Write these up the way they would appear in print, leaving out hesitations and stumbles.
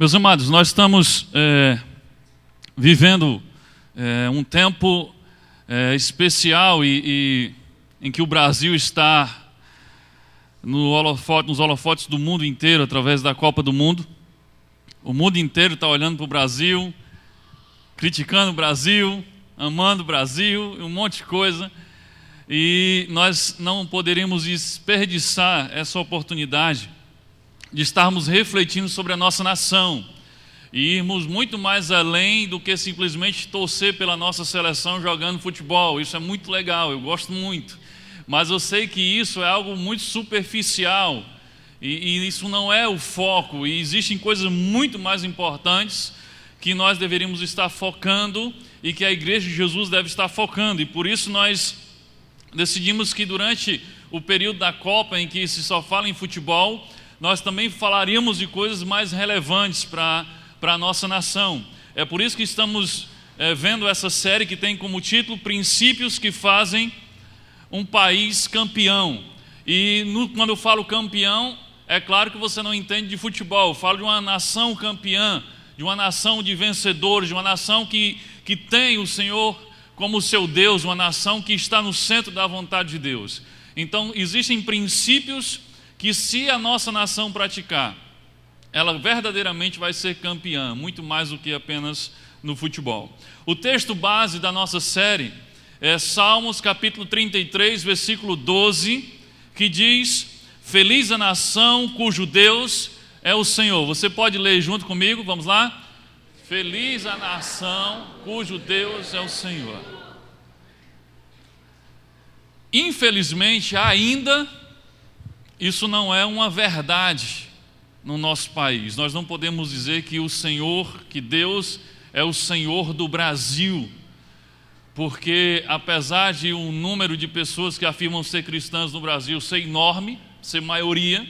Meus amados, nós estamos vivendo um tempo especial e em que o Brasil está nos holofotes do mundo inteiro através da Copa do Mundo. O mundo inteiro está olhando para o Brasil, criticando o Brasil, amando o Brasil, um monte de coisa. E nós não poderíamos desperdiçar essa oportunidade de estarmos refletindo sobre a nossa nação e irmos muito mais além do que simplesmente torcer pela nossa seleção jogando futebol. Isso é muito legal, eu gosto muito, mas eu sei que isso é algo muito superficial e isso não é o foco, e existem coisas muito mais importantes que nós deveríamos estar focando e que a Igreja de Jesus deve estar focando. E por isso nós decidimos que durante o período da Copa, em que se só fala em futebol, nós também falaríamos de coisas mais relevantes para a nossa nação. É por isso que estamos vendo essa série que tem como título Princípios que fazem um país campeão. E quando eu falo campeão, é claro que você não entende de futebol. Eu falo de uma nação campeã, de uma nação de vencedores, de uma nação que tem o Senhor como seu Deus, uma nação que está no centro da vontade de Deus. Então existem princípios que, se a nossa nação praticar, ela verdadeiramente vai ser campeã, muito mais do que apenas no futebol. O texto base da nossa série é Salmos capítulo 33, versículo 12, que diz: Feliz a nação cujo Deus é o Senhor. Você pode ler junto comigo? Vamos lá? Feliz a nação cujo Deus é o Senhor. Infelizmente, ainda isso não é uma verdade no nosso país. Nós não podemos dizer que o Senhor, que Deus é o Senhor do Brasil, porque apesar de um número de pessoas que afirmam ser cristãs no Brasil ser enorme, ser maioria,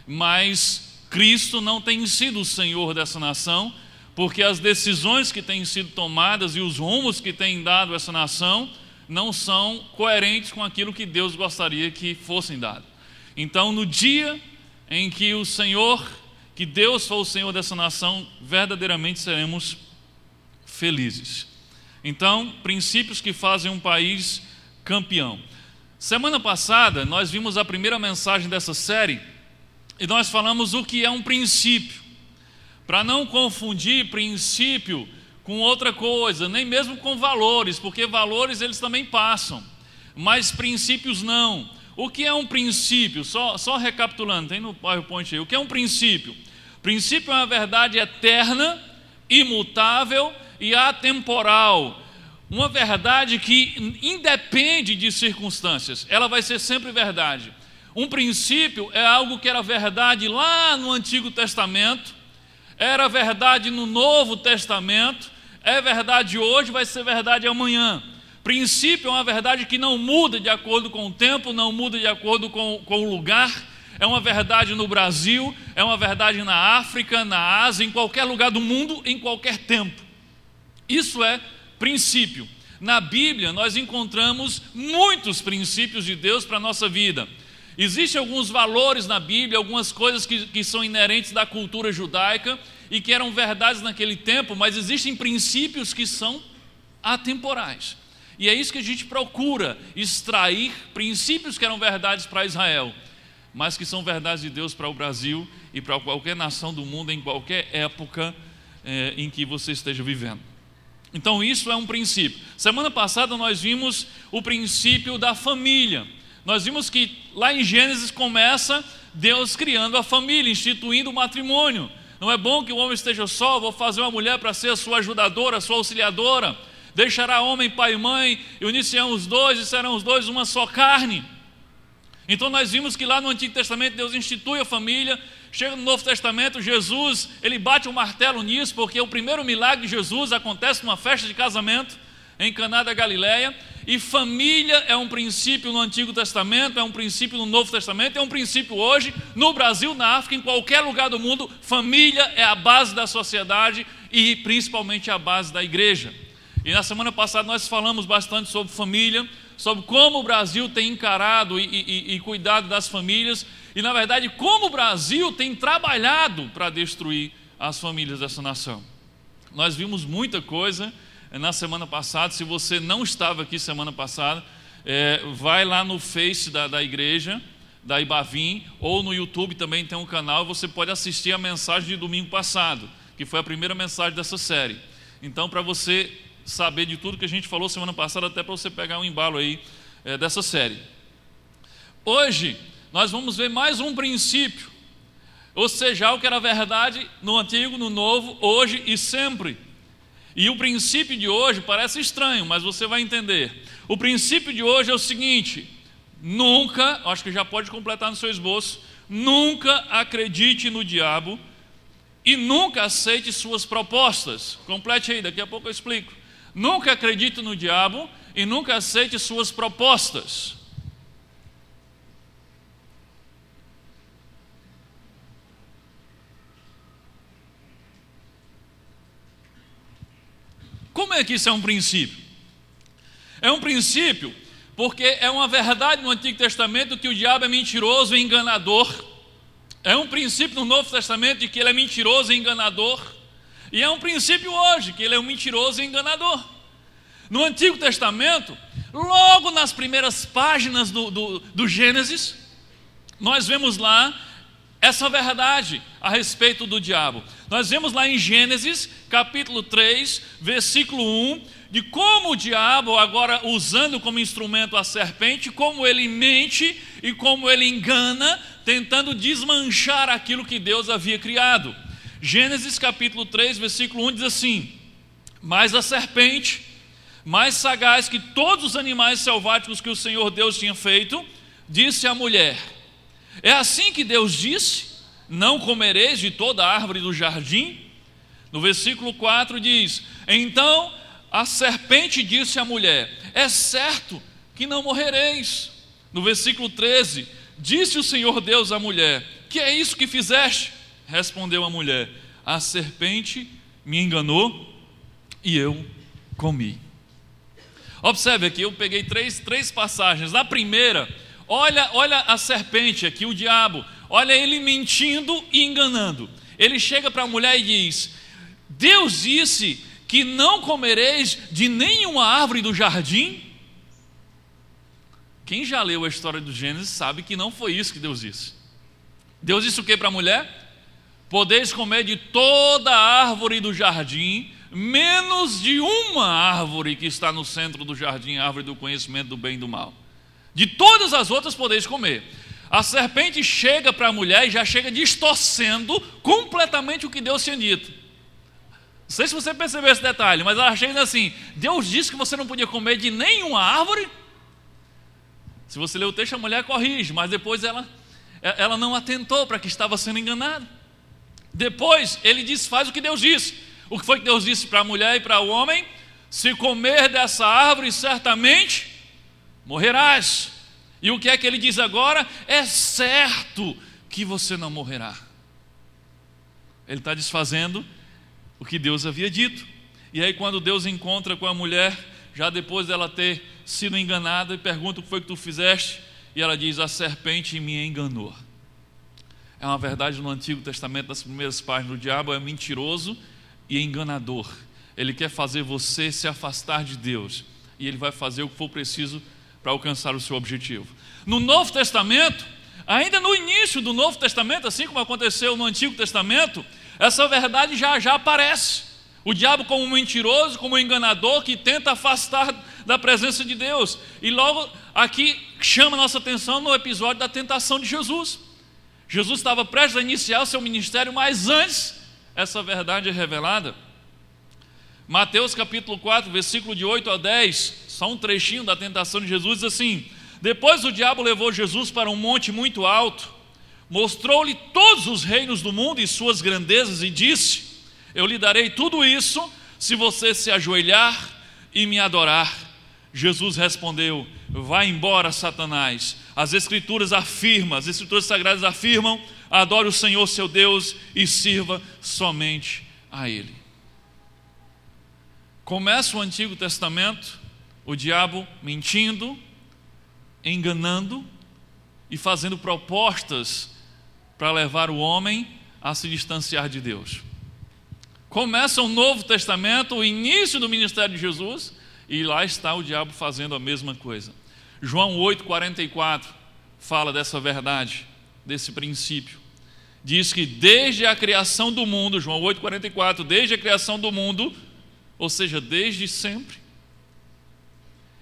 mas Cristo não tem sido o Senhor dessa nação, porque as decisões que têm sido tomadas e os rumos que tem dado essa nação não são coerentes com aquilo que Deus gostaria que fossem dados. Então, no dia em que que Deus for o Senhor dessa nação, verdadeiramente seremos felizes. Então, princípios que fazem um país campeão. Semana passada, nós vimos a primeira mensagem dessa série e nós falamos o que é um princípio, para não confundir princípio com outra coisa, nem mesmo com valores, porque valores eles também passam, mas princípios não. O que é um princípio? Só recapitulando, tem no PowerPoint aí. O que é um princípio? Princípio é uma verdade eterna, imutável e atemporal. Uma verdade que independe de circunstâncias. Ela vai ser sempre verdade. Um princípio é algo que era verdade lá no Antigo Testamento, era verdade no Novo Testamento, é verdade hoje, vai ser verdade amanhã. Princípio é uma verdade que não muda de acordo com o tempo, não muda de acordo com o lugar. É uma verdade no Brasil, é uma verdade na África, na Ásia, em qualquer lugar do mundo, em qualquer tempo. Isso é princípio. Na Bíblia nós encontramos muitos princípios de Deus para a nossa vida. Existem alguns valores na Bíblia, algumas coisas que são inerentes da cultura judaica e que eram verdades naquele tempo, mas existem princípios que são atemporais. E é isso que a gente procura, extrair princípios que eram verdades para Israel, mas que são verdades de Deus para o Brasil e para qualquer nação do mundo, em qualquer época em que você esteja vivendo. Então isso é um princípio. Semana passada nós vimos o princípio da família. Nós vimos que lá em Gênesis começa Deus criando a família, instituindo o matrimônio. Não é bom que o homem esteja só, vou fazer uma mulher para ser a sua ajudadora, a sua auxiliadora. Deixará homem, pai e mãe, e unir-se-ão os dois, e serão os dois uma só carne. Então nós vimos que lá no Antigo Testamento Deus institui a família. Chega no Novo Testamento, Jesus, ele bate o martelo nisso, porque o primeiro milagre de Jesus acontece numa festa de casamento em Caná da Galileia. E família é um princípio no Antigo Testamento, é um princípio no Novo Testamento, é um princípio hoje, no Brasil, na África, em qualquer lugar do mundo. Família é a base da sociedade e principalmente a base da igreja. E na semana passada nós falamos bastante sobre família, sobre como o Brasil tem encarado e cuidado das famílias, e na verdade como o Brasil tem trabalhado para destruir as famílias dessa nação. Nós vimos muita coisa na semana passada. Se você não estava aqui semana passada, vai lá no Face da igreja, da Ibavim, ou no YouTube também tem um canal, você pode assistir a mensagem de domingo passado, que foi a primeira mensagem dessa série. Então, para você saber de tudo que a gente falou semana passada, até para você pegar um embalo aí dessa série. Hoje, nós vamos ver mais um princípio, ou seja, algo que era verdade no Antigo, no Novo, hoje e sempre. E o princípio de hoje parece estranho, mas você vai entender. O princípio de hoje é o seguinte: nunca, acho que já pode completar no seu esboço, nunca acredite no diabo e nunca aceite suas propostas. Complete aí, daqui a pouco eu explico. Nunca acredite no diabo e nunca aceite suas propostas. Como é que isso é um princípio? É um princípio porque é uma verdade no Antigo Testamento que o diabo é mentiroso e enganador. É um princípio no Novo Testamento de que ele é mentiroso e enganador. E é um princípio hoje que ele é um mentiroso e enganador. No Antigo Testamento, logo nas primeiras páginas do Gênesis, nós vemos lá essa verdade a respeito do diabo. Nós vemos lá em Gênesis, capítulo 3, versículo 1, de como o diabo, agora usando como instrumento a serpente, como ele mente e como ele engana, tentando desmanchar aquilo que Deus havia criado. Gênesis capítulo 3, versículo 1 diz assim: mas a serpente, mais sagaz que todos os animais selváticos que o Senhor Deus tinha feito, disse à mulher: é assim que Deus disse, não comereis de toda a árvore do jardim? No versículo 4 diz: então a serpente disse à mulher: é certo que não morrereis. No versículo 13, disse o Senhor Deus à mulher: que é isso que fizeste? Respondeu a mulher: a serpente me enganou e eu comi. Observe aqui, eu peguei três passagens. Na primeira, olha a serpente aqui, o diabo, olha ele mentindo e enganando. Ele chega para a mulher e diz: Deus disse que não comereis de nenhuma árvore do jardim? Quem já leu a história do Gênesis sabe que não foi isso que Deus disse. Deus disse o que para a mulher? Podeis comer de toda a árvore do jardim, menos de uma árvore que está no centro do jardim, a árvore do conhecimento do bem e do mal. De todas as outras podeis comer. A serpente chega para a mulher e já chega distorcendo completamente o que Deus tinha dito. Não sei se você percebeu esse detalhe, mas ela chega assim: Deus disse que você não podia comer de nenhuma árvore? Se você ler o texto, a mulher corrige, mas depois ela não atentou para que estava sendo enganada. Depois ele faz o que Deus disse. O que foi que Deus disse para a mulher e para o homem? Se comer dessa árvore, certamente morrerás. E o que é que ele diz agora? É certo que você não morrerá. Ele está desfazendo o que Deus havia dito. E aí quando Deus encontra com a mulher, já depois dela ter sido enganada, e pergunta: o que foi que tu fizeste? E ela diz: a serpente me enganou. É uma verdade no Antigo Testamento, nas primeiras páginas. O diabo é mentiroso e enganador. Ele quer fazer você se afastar de Deus, e ele vai fazer o que for preciso para alcançar o seu objetivo. No Novo Testamento, ainda no início do Novo Testamento, assim como aconteceu no Antigo Testamento, essa verdade já aparece. O diabo como um mentiroso, como um enganador que tenta afastar da presença de Deus. E logo aqui chama a nossa atenção no episódio da tentação de Jesus. Jesus estava prestes a iniciar o seu ministério, mas antes essa verdade é revelada. Mateus capítulo 4, versículo de 8 a 10, só um trechinho da tentação de Jesus, diz assim: depois o diabo levou Jesus para um monte muito alto, mostrou-lhe todos os reinos do mundo e suas grandezas e disse: eu lhe darei tudo isso se você se ajoelhar e me adorar. Jesus respondeu: vai embora, Satanás. As escrituras sagradas afirmam: adore o Senhor seu Deus e sirva somente a Ele. Começa o Antigo Testamento, o diabo mentindo, enganando e fazendo propostas para levar o homem a se distanciar de Deus. Começa o Novo Testamento, o início do ministério de Jesus, e lá está o diabo fazendo a mesma coisa. João 8,44 fala dessa verdade, desse princípio. Diz que desde a criação do mundo, João 8,44, desde a criação do mundo, ou seja, desde sempre,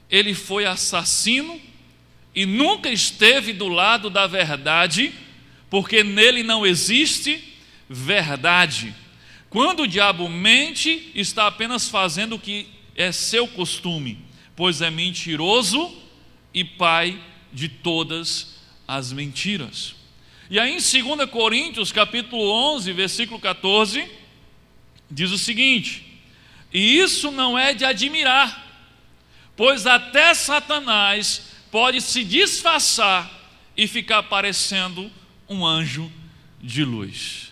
ele foi assassino e nunca esteve do lado da verdade, porque nele não existe verdade. Quando o diabo mente, está apenas fazendo o que é seu costume, pois é mentiroso e pai de todas as mentiras. E aí em 2 Coríntios capítulo 11, versículo 14, diz o seguinte: e isso não é de admirar, pois até Satanás pode se disfarçar e ficar parecendo um anjo de luz.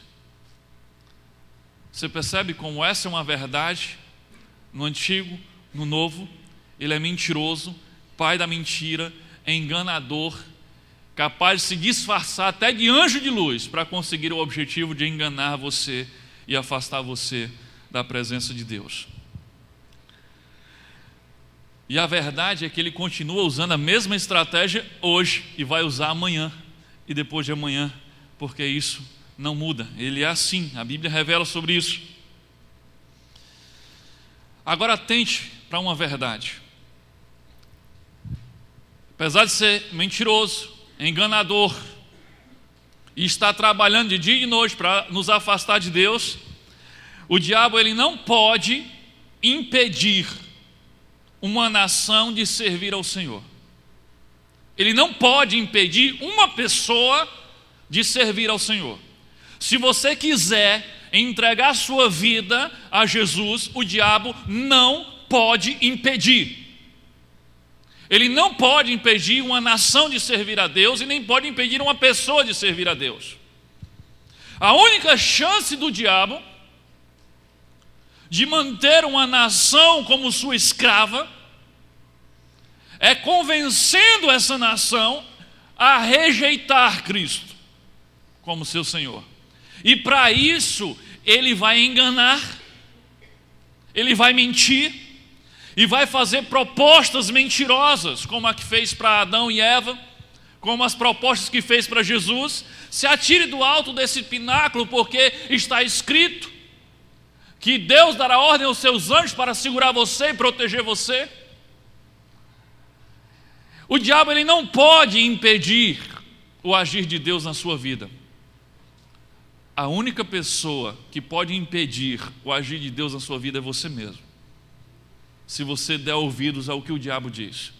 Você percebe como essa é uma verdade? No Antigo, no Novo, ele é mentiroso, pai da mentira, é enganador, capaz de se disfarçar até de anjo de luz para conseguir o objetivo de enganar você e afastar você da presença de Deus. E a verdade é que ele continua usando a mesma estratégia hoje e vai usar amanhã e depois de amanhã, porque isso não muda. Ele é assim, a Bíblia revela sobre isso. Agora atente para uma verdade. Apesar de ser mentiroso, enganador e estar trabalhando de dia e de noite para nos afastar de Deus, o diabo ele não pode impedir uma nação de servir ao Senhor. Ele não pode impedir uma pessoa de servir ao Senhor. Se você quiser entregar sua vida a Jesus, o diabo não pode impedir. Ele não pode impedir uma nação de servir a Deus e nem pode impedir uma pessoa de servir a Deus. A única chance do diabo de manter uma nação como sua escrava é convencendo essa nação a rejeitar Cristo como seu Senhor. E para isso ele vai enganar, ele vai mentir, e vai fazer propostas mentirosas, como a que fez para Adão e Eva, como as propostas que fez para Jesus. Se atire do alto desse pináculo, porque está escrito que Deus dará ordem aos seus anjos para segurar você e proteger você. O diabo ele não pode impedir o agir de Deus na sua vida. A única pessoa que pode impedir o agir de Deus na sua vida é você mesmo, se você der ouvidos ao que o diabo diz.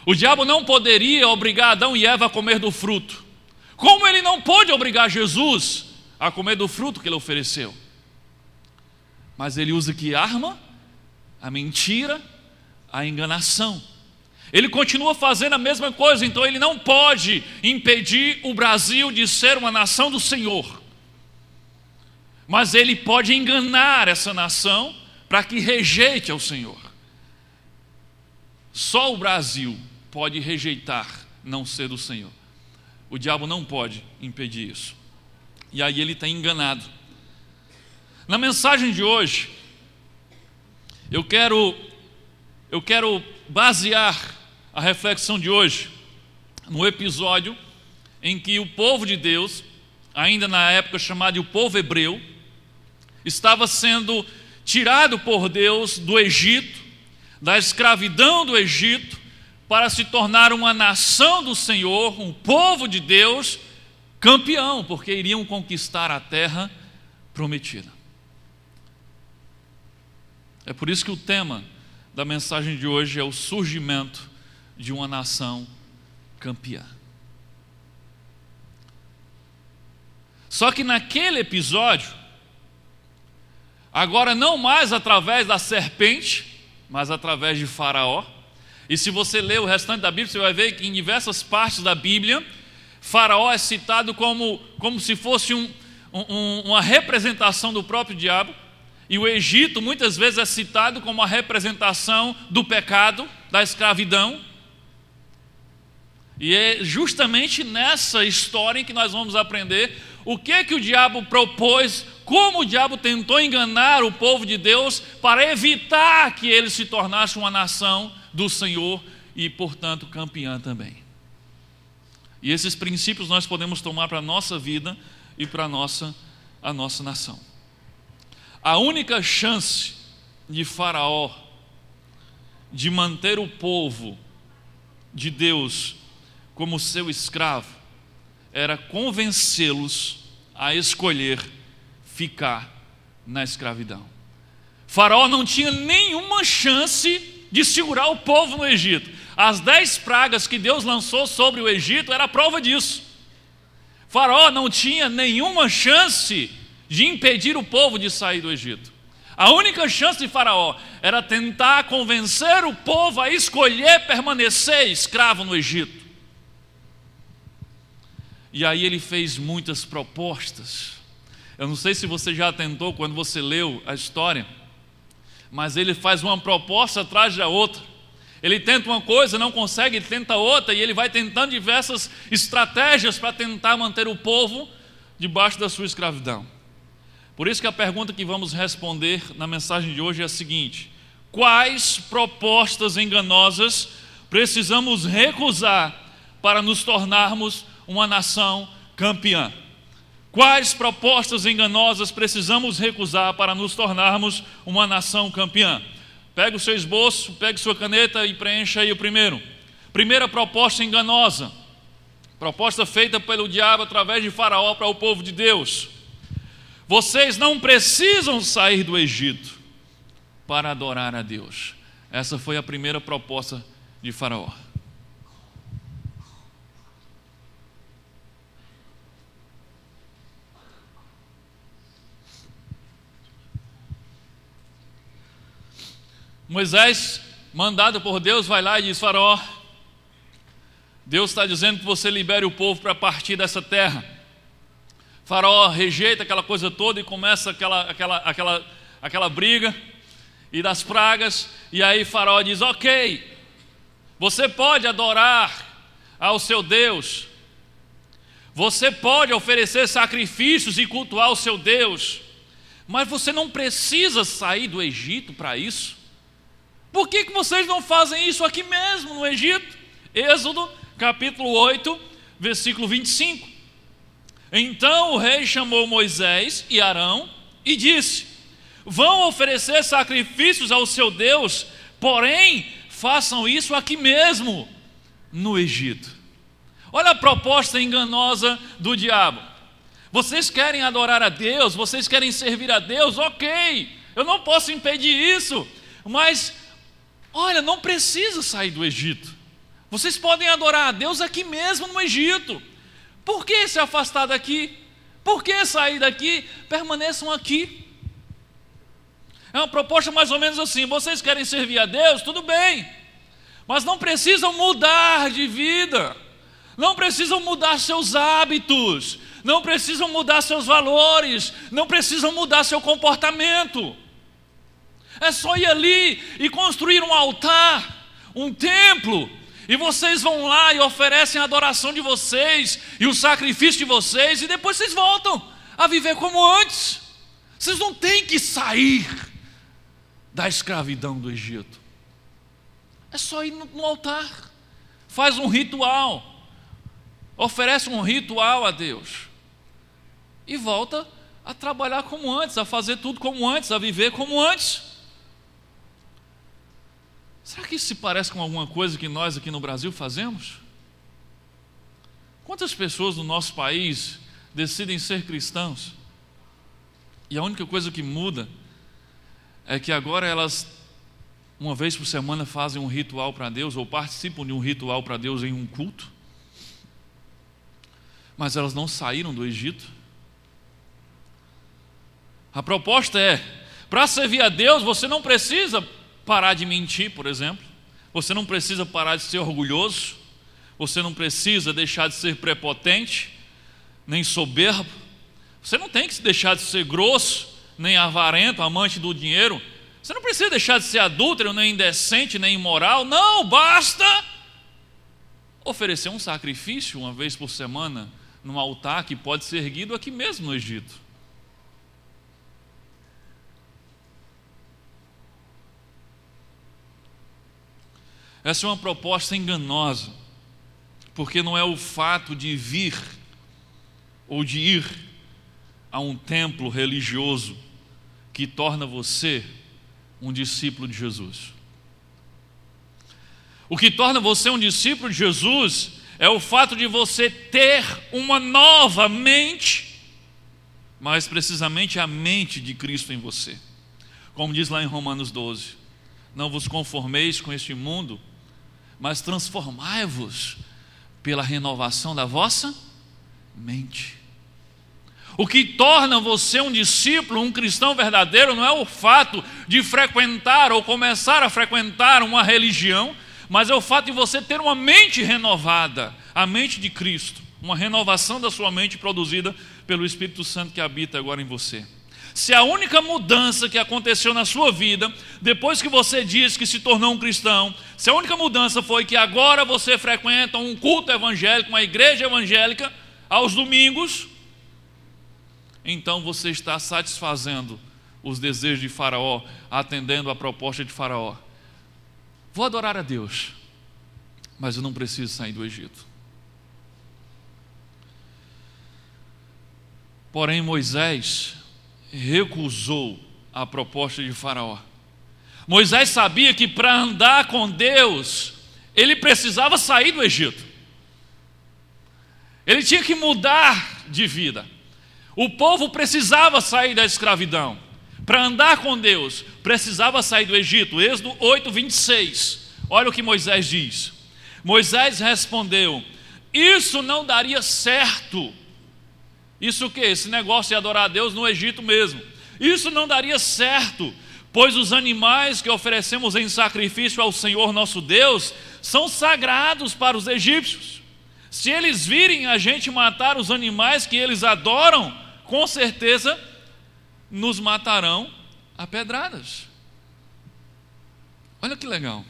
O diabo não poderia obrigar Adão e Eva a comer do fruto, como ele não pôde obrigar Jesus a comer do fruto que ele ofereceu. Mas ele usa que arma? A mentira, a enganação. Ele continua fazendo a mesma coisa, então ele não pode impedir o Brasil de ser uma nação do Senhor. Mas ele pode enganar essa nação para que rejeite ao Senhor. Só o Brasil pode rejeitar não ser do Senhor. O diabo não pode impedir isso. E aí ele está enganado. Na mensagem de hoje, eu quero basear a reflexão de hoje no episódio em que o povo de Deus, ainda na época chamada de o povo hebreu, estava sendo tirado por Deus do Egito, da escravidão do Egito, para se tornar uma nação do Senhor, um povo de Deus, campeão, porque iriam conquistar a terra prometida. É por isso que o tema da mensagem de hoje é o surgimento de uma nação campeã. Só que naquele episódio, agora não mais através da serpente, mas através de Faraó. E se você ler o restante da Bíblia, você vai ver que em diversas partes da Bíblia, Faraó é citado como se fosse uma representação do próprio diabo. E o Egito muitas vezes é citado como a representação do pecado, da escravidão. E é justamente nessa história em que nós vamos aprender o que o diabo propôs como o diabo tentou enganar o povo de Deus para evitar que ele se tornasse uma nação do Senhor e, portanto, campeã também. E esses princípios nós podemos tomar para a nossa vida e para a nossa nação. A única chance de Faraó de manter o povo de Deus como seu escravo era convencê-los a escolher ficar na escravidão. Faraó não tinha nenhuma chance de segurar o povo no Egito. As 10 pragas que Deus lançou sobre o Egito era a prova disso. Faraó não tinha nenhuma chance de impedir o povo de sair do Egito. A única chance de Faraó era tentar convencer o povo a escolher permanecer escravo no Egito. E aí ele fez muitas propostas. Eu não sei se você já tentou quando você leu a história, mas ele faz uma proposta atrás da outra. Ele tenta uma coisa, não consegue, ele tenta outra, e ele vai tentando diversas estratégias para tentar manter o povo debaixo da sua escravidão. Por isso que a pergunta que vamos responder na mensagem de hoje é a seguinte: quais propostas enganosas precisamos recusar para nos tornarmos uma nação campeã? Quais propostas enganosas precisamos recusar para nos tornarmos uma nação campeã? Pega o seu esboço, pega sua caneta e preencha aí o primeiro. Primeira proposta enganosa, proposta feita pelo diabo através de Faraó para o povo de Deus: vocês não precisam sair do Egito para adorar a Deus. Essa foi a primeira proposta de Faraó. Moisés, mandado por Deus, vai lá e diz: Faraó, Deus está dizendo que você libere o povo para partir dessa terra. Faraó rejeita aquela coisa toda e começa aquela briga e das pragas. E aí Faraó diz: ok, você pode adorar ao seu Deus, você pode oferecer sacrifícios e cultuar o seu Deus, mas você não precisa sair do Egito para isso. Por que vocês não fazem isso aqui mesmo no Egito? Êxodo capítulo 8, versículo 25. Então o rei chamou Moisés e Arão e disse: vão oferecer sacrifícios ao seu Deus, porém façam isso aqui mesmo no Egito. Olha a proposta enganosa do diabo. Vocês querem adorar a Deus, vocês querem servir a Deus, ok, eu não posso impedir isso, mas olha, não precisa sair do Egito. Vocês podem adorar a Deus aqui mesmo no Egito. Por que se afastar daqui? Por que sair daqui? Permaneçam aqui. É uma proposta mais ou menos assim: vocês querem servir a Deus? Tudo bem, mas não precisam mudar de vida, não precisam mudar seus hábitos, não precisam mudar seus valores, não precisam mudar seu comportamento. É só ir ali e construir um altar, um templo, e vocês vão lá e oferecem a adoração de vocês e o sacrifício de vocês, e depois vocês voltam a viver como antes. Vocês não têm que sair da escravidão do Egito. É só ir no altar, faz um ritual, oferece um ritual a Deus e volta a trabalhar como antes, a fazer tudo como antes, a viver como antes. Será que isso se parece com alguma coisa que nós aqui no Brasil fazemos? Quantas pessoas no nosso país decidem ser cristãos e a única coisa que muda é que agora elas, uma vez por semana, fazem um ritual para Deus ou participam de um ritual para Deus em um culto, mas elas não saíram do Egito? A proposta é: para servir a Deus você não precisa parar de mentir, por exemplo. Você não precisa parar de ser orgulhoso. Você não precisa deixar de ser prepotente, nem soberbo. Você não tem que deixar de ser grosso, nem avarento, amante do dinheiro. Você não precisa deixar de ser adúltero, nem indecente, nem imoral. Não, basta oferecer um sacrifício uma vez por semana num altar que pode ser erguido aqui mesmo no Egito. Essa é uma proposta enganosa, porque não é o fato de vir ou de ir a um templo religioso que torna você um discípulo de Jesus. O que torna você um discípulo de Jesus é o fato de você ter uma nova mente, mais precisamente a mente de Cristo em você. Como diz lá em Romanos 12: não vos conformeis com este mundo, mas transformai-vos pela renovação da vossa mente. O que torna você um discípulo, um cristão verdadeiro, não é o fato de frequentar ou começar a frequentar uma religião, mas é o fato de você ter uma mente renovada, a mente de Cristo, uma renovação da sua mente produzida pelo Espírito Santo que habita agora em você. Se a única mudança que aconteceu na sua vida, depois que você disse que se tornou um cristão, se a única mudança foi que agora você frequenta um culto evangélico, uma igreja evangélica, aos domingos, então você está satisfazendo os desejos de Faraó, atendendo a proposta de Faraó. Vou adorar a Deus, mas eu não preciso sair do Egito. Porém, Moisés recusou a proposta de Faraó. Moisés sabia que para andar com Deus, ele precisava sair do Egito. Ele tinha que mudar de vida. O povo precisava sair da escravidão. Para andar com Deus, precisava sair do Egito. Êxodo 8:26. Olha o que Moisés diz. Moisés respondeu: isso não daria certo. Isso o quê? Esse negócio de adorar a Deus no Egito mesmo. Isso não daria certo, pois os animais que oferecemos em sacrifício ao Senhor nosso Deus são sagrados para os egípcios. Se eles virem a gente matar os animais que eles adoram, com certeza nos matarão a pedradas. Olha que legal.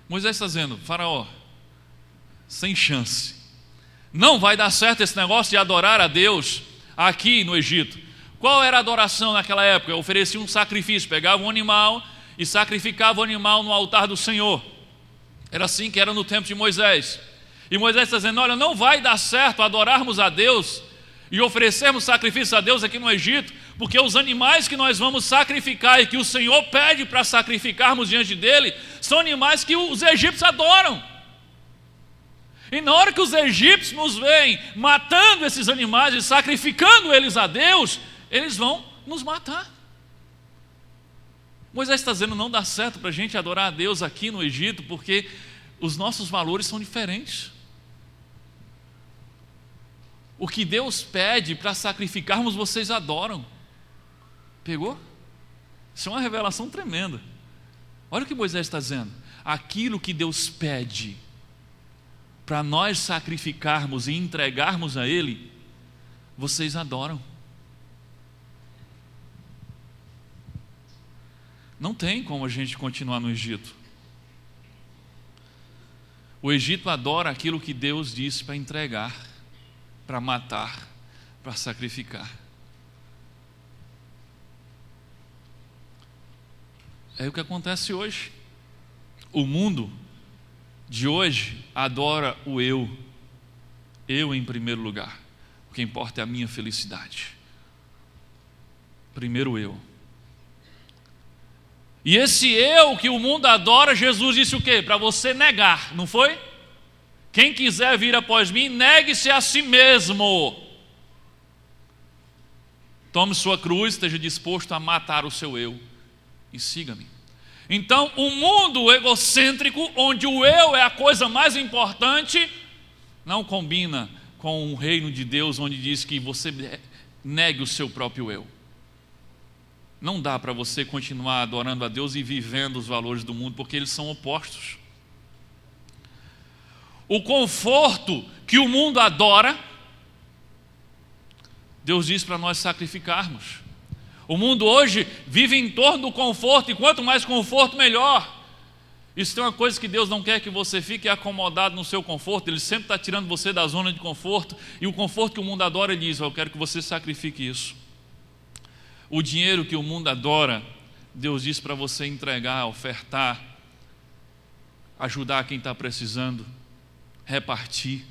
Moisés está dizendo: Faraó, sem chance, não vai dar certo esse negócio de adorar a Deus aqui no Egito. Qual era a adoração naquela época? Eu oferecia um sacrifício, pegava um animal e sacrificava o animal no altar do Senhor. Era assim que era no tempo de Moisés. E Moisés está dizendo: olha, não vai dar certo adorarmos a Deus e oferecermos sacrifício a Deus aqui no Egito, porque os animais que nós vamos sacrificar e que o Senhor pede para sacrificarmos diante dele, são animais que os egípcios adoram. E na hora que os egípcios nos veem matando esses animais e sacrificando eles a Deus, eles vão nos matar. Moisés está dizendo: não dá certo para a gente adorar a Deus aqui no Egito, porque os nossos valores são diferentes. O que Deus pede para sacrificarmos, vocês adoram. Pegou? Isso é uma revelação tremenda. Olha o que Moisés está dizendo. Aquilo que Deus pede para nós sacrificarmos e entregarmos a Ele, vocês adoram. Não tem como a gente continuar no Egito. O Egito adora aquilo que Deus disse para entregar, para matar, para sacrificar. É o que acontece hoje. O mundo de hoje adora o eu em primeiro lugar. O que importa é a minha felicidade. Primeiro eu. E esse eu que o mundo adora, Jesus disse o quê? Para você negar, não foi? Quem quiser vir após mim, negue-se a si mesmo. Tome sua cruz, esteja disposto a matar o seu eu e siga-me. Então, um mundo egocêntrico, onde o eu é a coisa mais importante, não combina com o reino de Deus, onde diz que você negue o seu próprio eu. Não dá para você continuar adorando a Deus e vivendo os valores do mundo, porque eles são opostos. O conforto que o mundo adora, Deus diz para nós sacrificarmos. O mundo hoje vive em torno do conforto, e quanto mais conforto, melhor. Isso tem uma coisa que Deus não quer que você fique acomodado no seu conforto. Ele sempre está tirando você da zona de conforto, e o conforto que o mundo adora, Ele diz: eu quero que você sacrifique isso. O dinheiro que o mundo adora, Deus diz para você entregar, ofertar ajudar quem está precisando, repartir.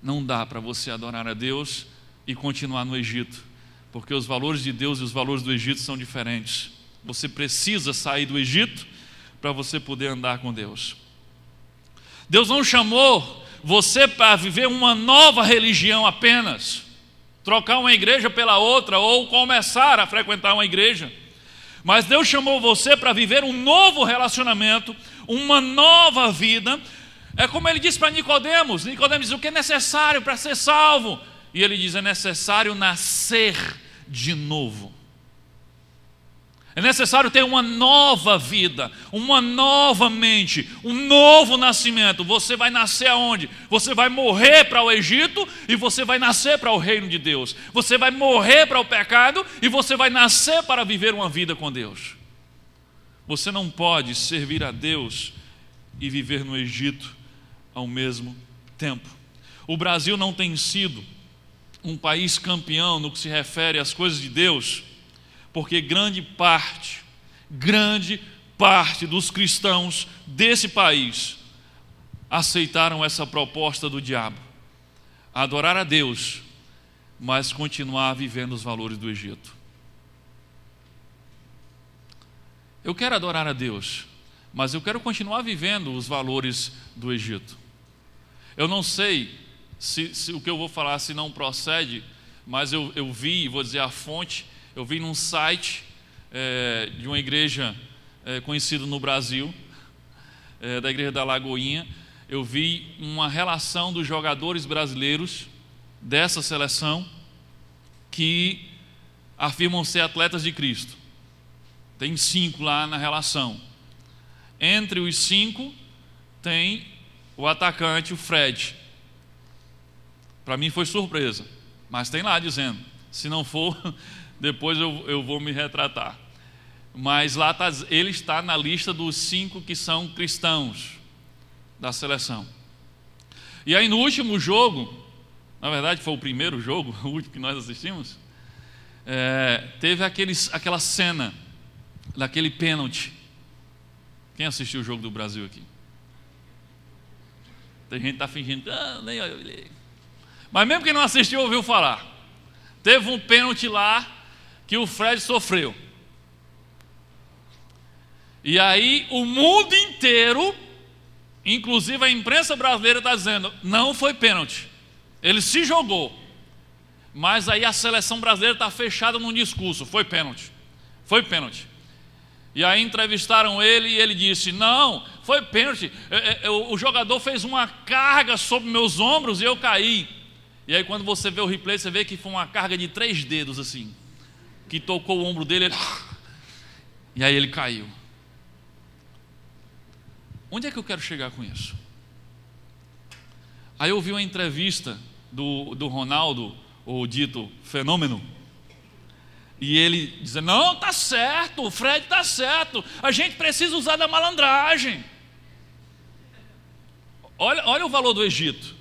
Não dá para você adorar a Deus e continuar no Egito, porque os valores de Deus e os valores do Egito são diferentes. Você precisa sair do Egito para você poder andar com Deus. Deus não chamou você para viver uma nova religião apenas, trocar uma igreja pela outra ou começar a frequentar uma igreja. Mas Deus chamou você para viver um novo relacionamento, uma nova vida. É como ele disse para Nicodemos. Nicodemos diz: o que é necessário para ser salvo? E ele diz: é necessário nascer de novo. É necessário ter uma nova vida, uma nova mente, um novo nascimento. Você vai nascer aonde? Você vai morrer para o Egito e você vai nascer para o reino de Deus. Você vai morrer para o pecado e você vai nascer para viver uma vida com Deus. Você não pode servir a Deus e viver no Egito ao mesmo tempo. O Brasil não tem sido um país campeão no que se refere às coisas de Deus, porque grande parte dos cristãos desse país aceitaram essa proposta do diabo: adorar a Deus, mas continuar vivendo os valores do Egito. Eu quero adorar a Deus, mas eu quero continuar vivendo os valores do Egito. Eu não sei se o que eu vou falar se não procede, mas eu vi, vou dizer a fonte, eu vi num site de uma igreja conhecida no Brasil, da igreja da Lagoinha. Eu vi uma relação dos jogadores brasileiros dessa seleção que afirmam ser atletas de Cristo. Tem 5 lá na relação. Entre os 5 tem o atacante, o Fred. Para mim foi surpresa, mas tem lá dizendo. Se não for, depois eu vou me retratar. Mas lá ele está na lista dos 5 que são cristãos da seleção. E aí no último jogo, na verdade foi o primeiro jogo, o último que nós assistimos, teve aquela cena daquele pênalti. Quem assistiu o jogo do Brasil aqui? Tem gente que está fingindo, nem olhei. Mas mesmo quem não assistiu ouviu falar. Teve um pênalti lá que o Fred sofreu. E aí o mundo inteiro, inclusive a imprensa brasileira, está dizendo: não foi pênalti, ele se jogou. Mas aí a seleção brasileira está fechada num discurso: foi pênalti, foi pênalti. E aí entrevistaram ele e ele disse: não, foi pênalti, o jogador fez uma carga sobre meus ombros e eu caí. E aí quando você vê o replay, você vê que foi uma carga de 3 dedos assim, que tocou o ombro dele, e aí ele caiu. Onde é que eu quero chegar com isso? Aí eu vi uma entrevista do Ronaldo, o dito fenômeno, e ele dizendo: não, tá certo, o Fred tá certo, a gente precisa usar da malandragem. Olha o valor do Egito.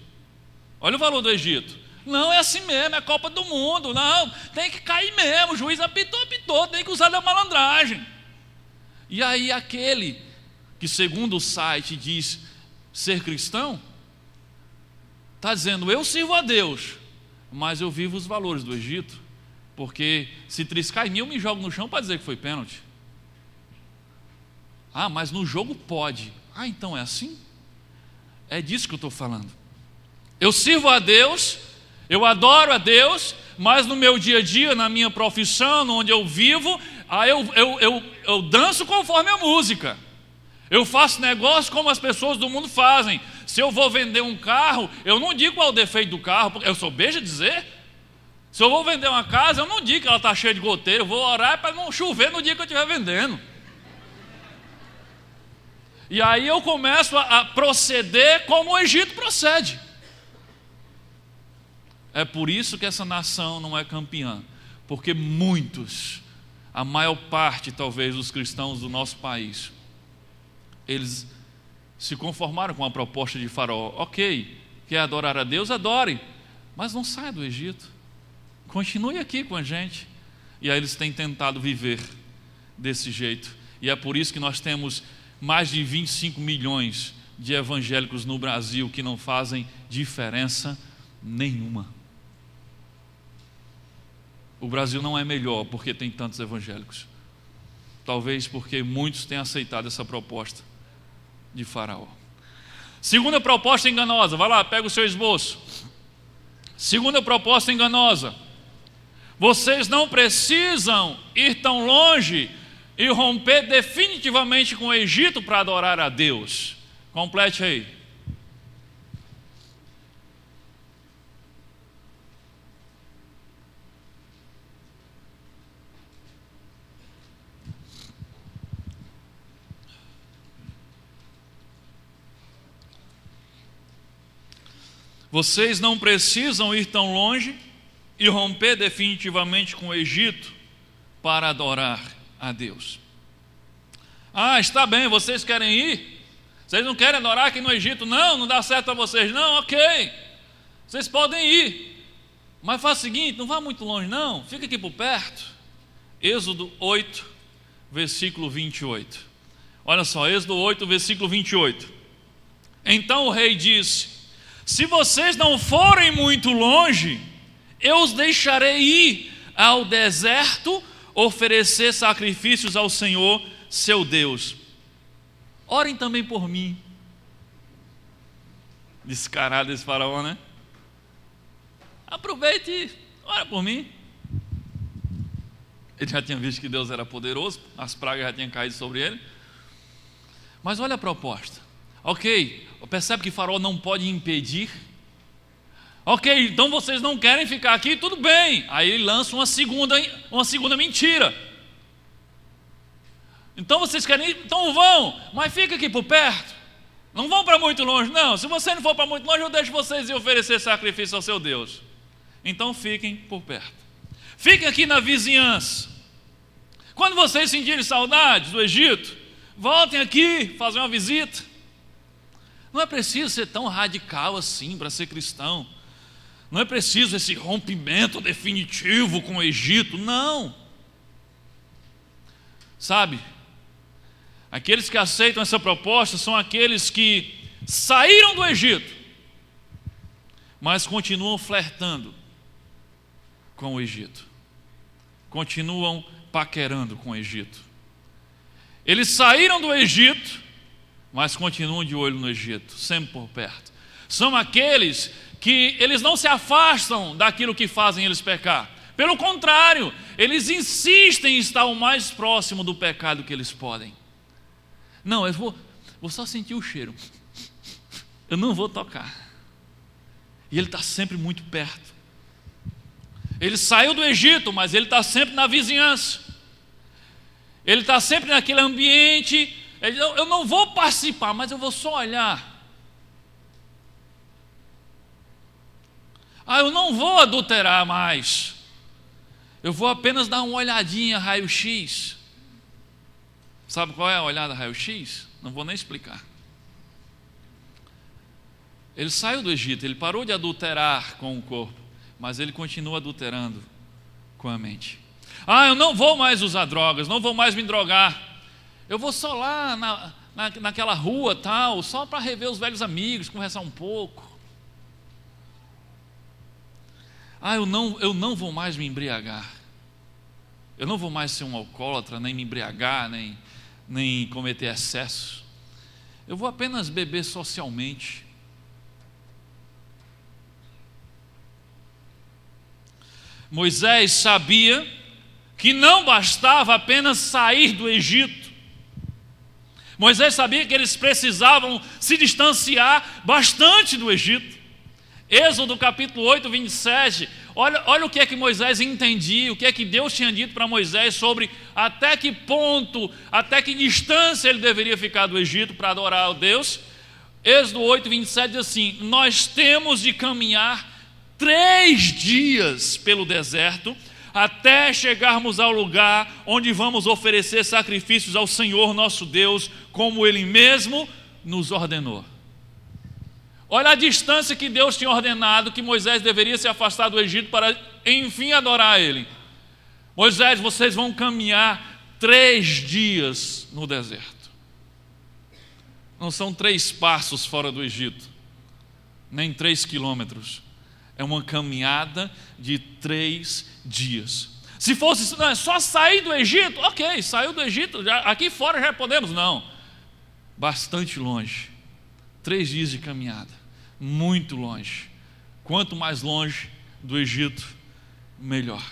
Olha o valor do Egito. Não, é assim mesmo, é Copa do Mundo. Não, tem que cair mesmo, o juiz apitou, tem que usar da malandragem. E aí aquele que, segundo o site, diz ser cristão, está dizendo: eu sirvo a Deus, mas eu vivo os valores do Egito, porque se triscar em mim eu me jogo no chão para dizer que foi pênalti. Ah, mas no jogo pode. Ah, então é assim? É disso que eu estou falando. Eu sirvo a Deus, eu adoro a Deus, mas no meu dia a dia, na minha profissão, onde eu vivo, eu danço conforme a música. Eu faço negócio como as pessoas do mundo fazem. Se eu vou vender um carro, eu não digo qual é o defeito do carro, porque eu sou besta dizer. Se eu vou vender uma casa, eu não digo que ela está cheia de goteiro, eu vou orar para não chover no dia que eu estiver vendendo. E aí eu começo a proceder como o Egito procede. É por isso que essa nação não é campeã, porque muitos, a maior parte talvez dos cristãos do nosso país, eles se conformaram com a proposta de Faraó. Ok, quer adorar a Deus? Adore, mas não saia do Egito, continue aqui com a gente. E aí eles têm tentado viver desse jeito, e é por isso que nós temos mais de 25 milhões de evangélicos no Brasil que não fazem diferença nenhuma. O Brasil não é melhor porque tem tantos evangélicos. Talvez porque muitos têm aceitado essa proposta de Faraó. Segunda proposta enganosa, vai lá, pega o seu esboço. Segunda proposta enganosa: vocês não precisam ir tão longe e romper definitivamente com o Egito para adorar a Deus. Complete aí. Vocês não precisam ir tão longe e romper definitivamente com o Egito para adorar a Deus. Ah, está bem, vocês querem ir? Vocês não querem adorar aqui no Egito? Não dá certo para vocês, não? Ok, vocês podem ir, mas faz o seguinte, não vá muito longe não, fica aqui por perto. Êxodo 8, versículo 28. Olha só, Êxodo 8, versículo 28. Então o rei disse: se vocês não forem muito longe, eu os deixarei ir ao deserto oferecer sacrifícios ao Senhor, seu Deus. Orem também por mim. Descarado esse faraó, né? Aproveite e ora por mim. Ele já tinha visto que Deus era poderoso, as pragas já tinham caído sobre ele. Mas olha a proposta. Ok, percebe que Faraó não pode impedir? Ok, então vocês não querem ficar aqui, tudo bem. Aí ele lança uma segunda mentira. Então vocês querem ir? Então vão, mas fica aqui por perto. Não vão para muito longe, não. Se você não for para muito longe, eu deixo vocês ir oferecer sacrifício ao seu Deus. Então fiquem por perto. Fiquem aqui na vizinhança. Quando vocês sentirem saudades do Egito, voltem aqui fazer uma visita. Não é preciso ser tão radical assim para ser cristão. Não é preciso esse rompimento definitivo com o Egito, não. Sabe, aqueles que aceitam essa proposta são aqueles que saíram do Egito, mas continuam flertando com o Egito, continuam paquerando com o Egito. Eles saíram do Egito, mas continuam de olho no Egito, sempre por perto. São aqueles que eles não se afastam daquilo que fazem eles pecar. Pelo contrário, eles insistem em estar o mais próximo do pecado que eles podem. Não, eu vou só sentir o cheiro. Eu não vou tocar. E ele está sempre muito perto. Ele saiu do Egito, mas ele está sempre na vizinhança. Ele está sempre naquele ambiente. Eu não vou participar, mas eu vou só olhar. Eu não vou adulterar mais. Eu vou apenas dar uma olhadinha raio-x. Sabe qual é a olhada raio-x? Não vou nem explicar. Ele saiu do Egito, ele parou de adulterar com o corpo, mas ele continua adulterando com a mente. Eu não vou mais usar drogas, não vou mais me drogar. Eu vou só lá naquela rua tal, só para rever os velhos amigos, conversar um pouco. Eu não vou mais me embriagar. Eu não vou mais ser um alcoólatra, nem me embriagar, nem cometer excesso. Eu vou apenas beber socialmente. Moisés sabia que não bastava apenas sair do Egito. Moisés sabia que eles precisavam se distanciar bastante do Egito. Êxodo capítulo 8, 27, olha o que é que Moisés entendia, o que é que Deus tinha dito para Moisés sobre até que ponto, até que distância ele deveria ficar do Egito para adorar a Deus. Êxodo 8, 27 diz assim: nós temos de caminhar 3 dias pelo deserto, até chegarmos ao lugar onde vamos oferecer sacrifícios ao Senhor nosso Deus, como Ele mesmo nos ordenou. Olha a distância que Deus tinha ordenado que Moisés deveria se afastar do Egito para enfim adorar Ele. Moisés, vocês vão caminhar 3 dias no deserto. não são 3 passos fora do Egito, nem 3 quilômetros. É uma caminhada de 3 dias. Se fosse só sair do Egito, ok, saiu do Egito, aqui fora já podemos. Não, bastante longe. 3 dias de caminhada, muito longe. Quanto mais longe do Egito, melhor.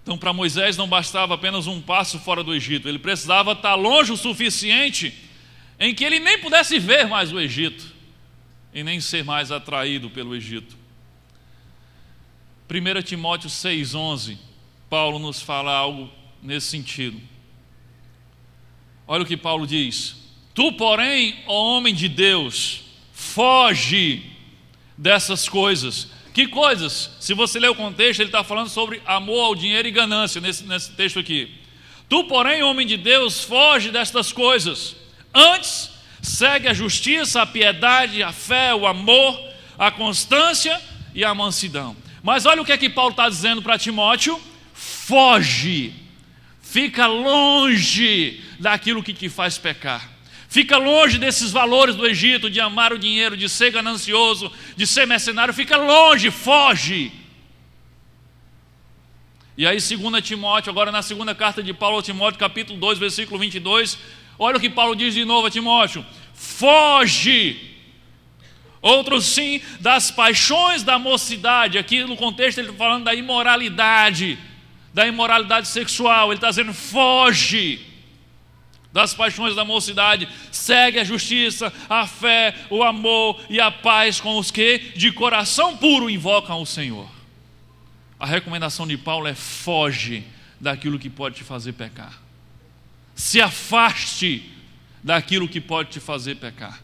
Então, para Moisés não bastava apenas um passo fora do Egito, ele precisava estar longe o suficiente em que ele nem pudesse ver mais o Egito e nem ser mais atraído pelo Egito. 1 Timóteo 6,11, Paulo nos fala algo nesse sentido. Olha o que Paulo diz: tu, porém, ó homem de Deus, foge dessas coisas. Que coisas? Se você ler o contexto, ele está falando sobre amor ao dinheiro e ganância nesse texto aqui. Tu, porém, homem de Deus, foge destas coisas. Antes, segue a justiça, a piedade, a fé, o amor, a constância e a mansidão. Mas olha o que é que Paulo está dizendo para Timóteo: foge, fica longe daquilo que te faz pecar. Fica longe desses valores do Egito, de amar o dinheiro, de ser ganancioso, de ser mercenário. Fica longe, foge. E aí 2 Timóteo, agora na segunda carta de Paulo a Timóteo, capítulo 2, versículo 22, olha o que Paulo diz de novo a Timóteo: foge. Outro sim, das paixões da mocidade. Aqui no contexto ele está falando da imoralidade sexual. Ele está dizendo: foge das paixões da mocidade, segue a justiça, a fé, o amor e a paz com os que de coração puro invocam o Senhor. A recomendação de Paulo é: foge daquilo que pode te fazer pecar. Se afaste daquilo que pode te fazer pecar.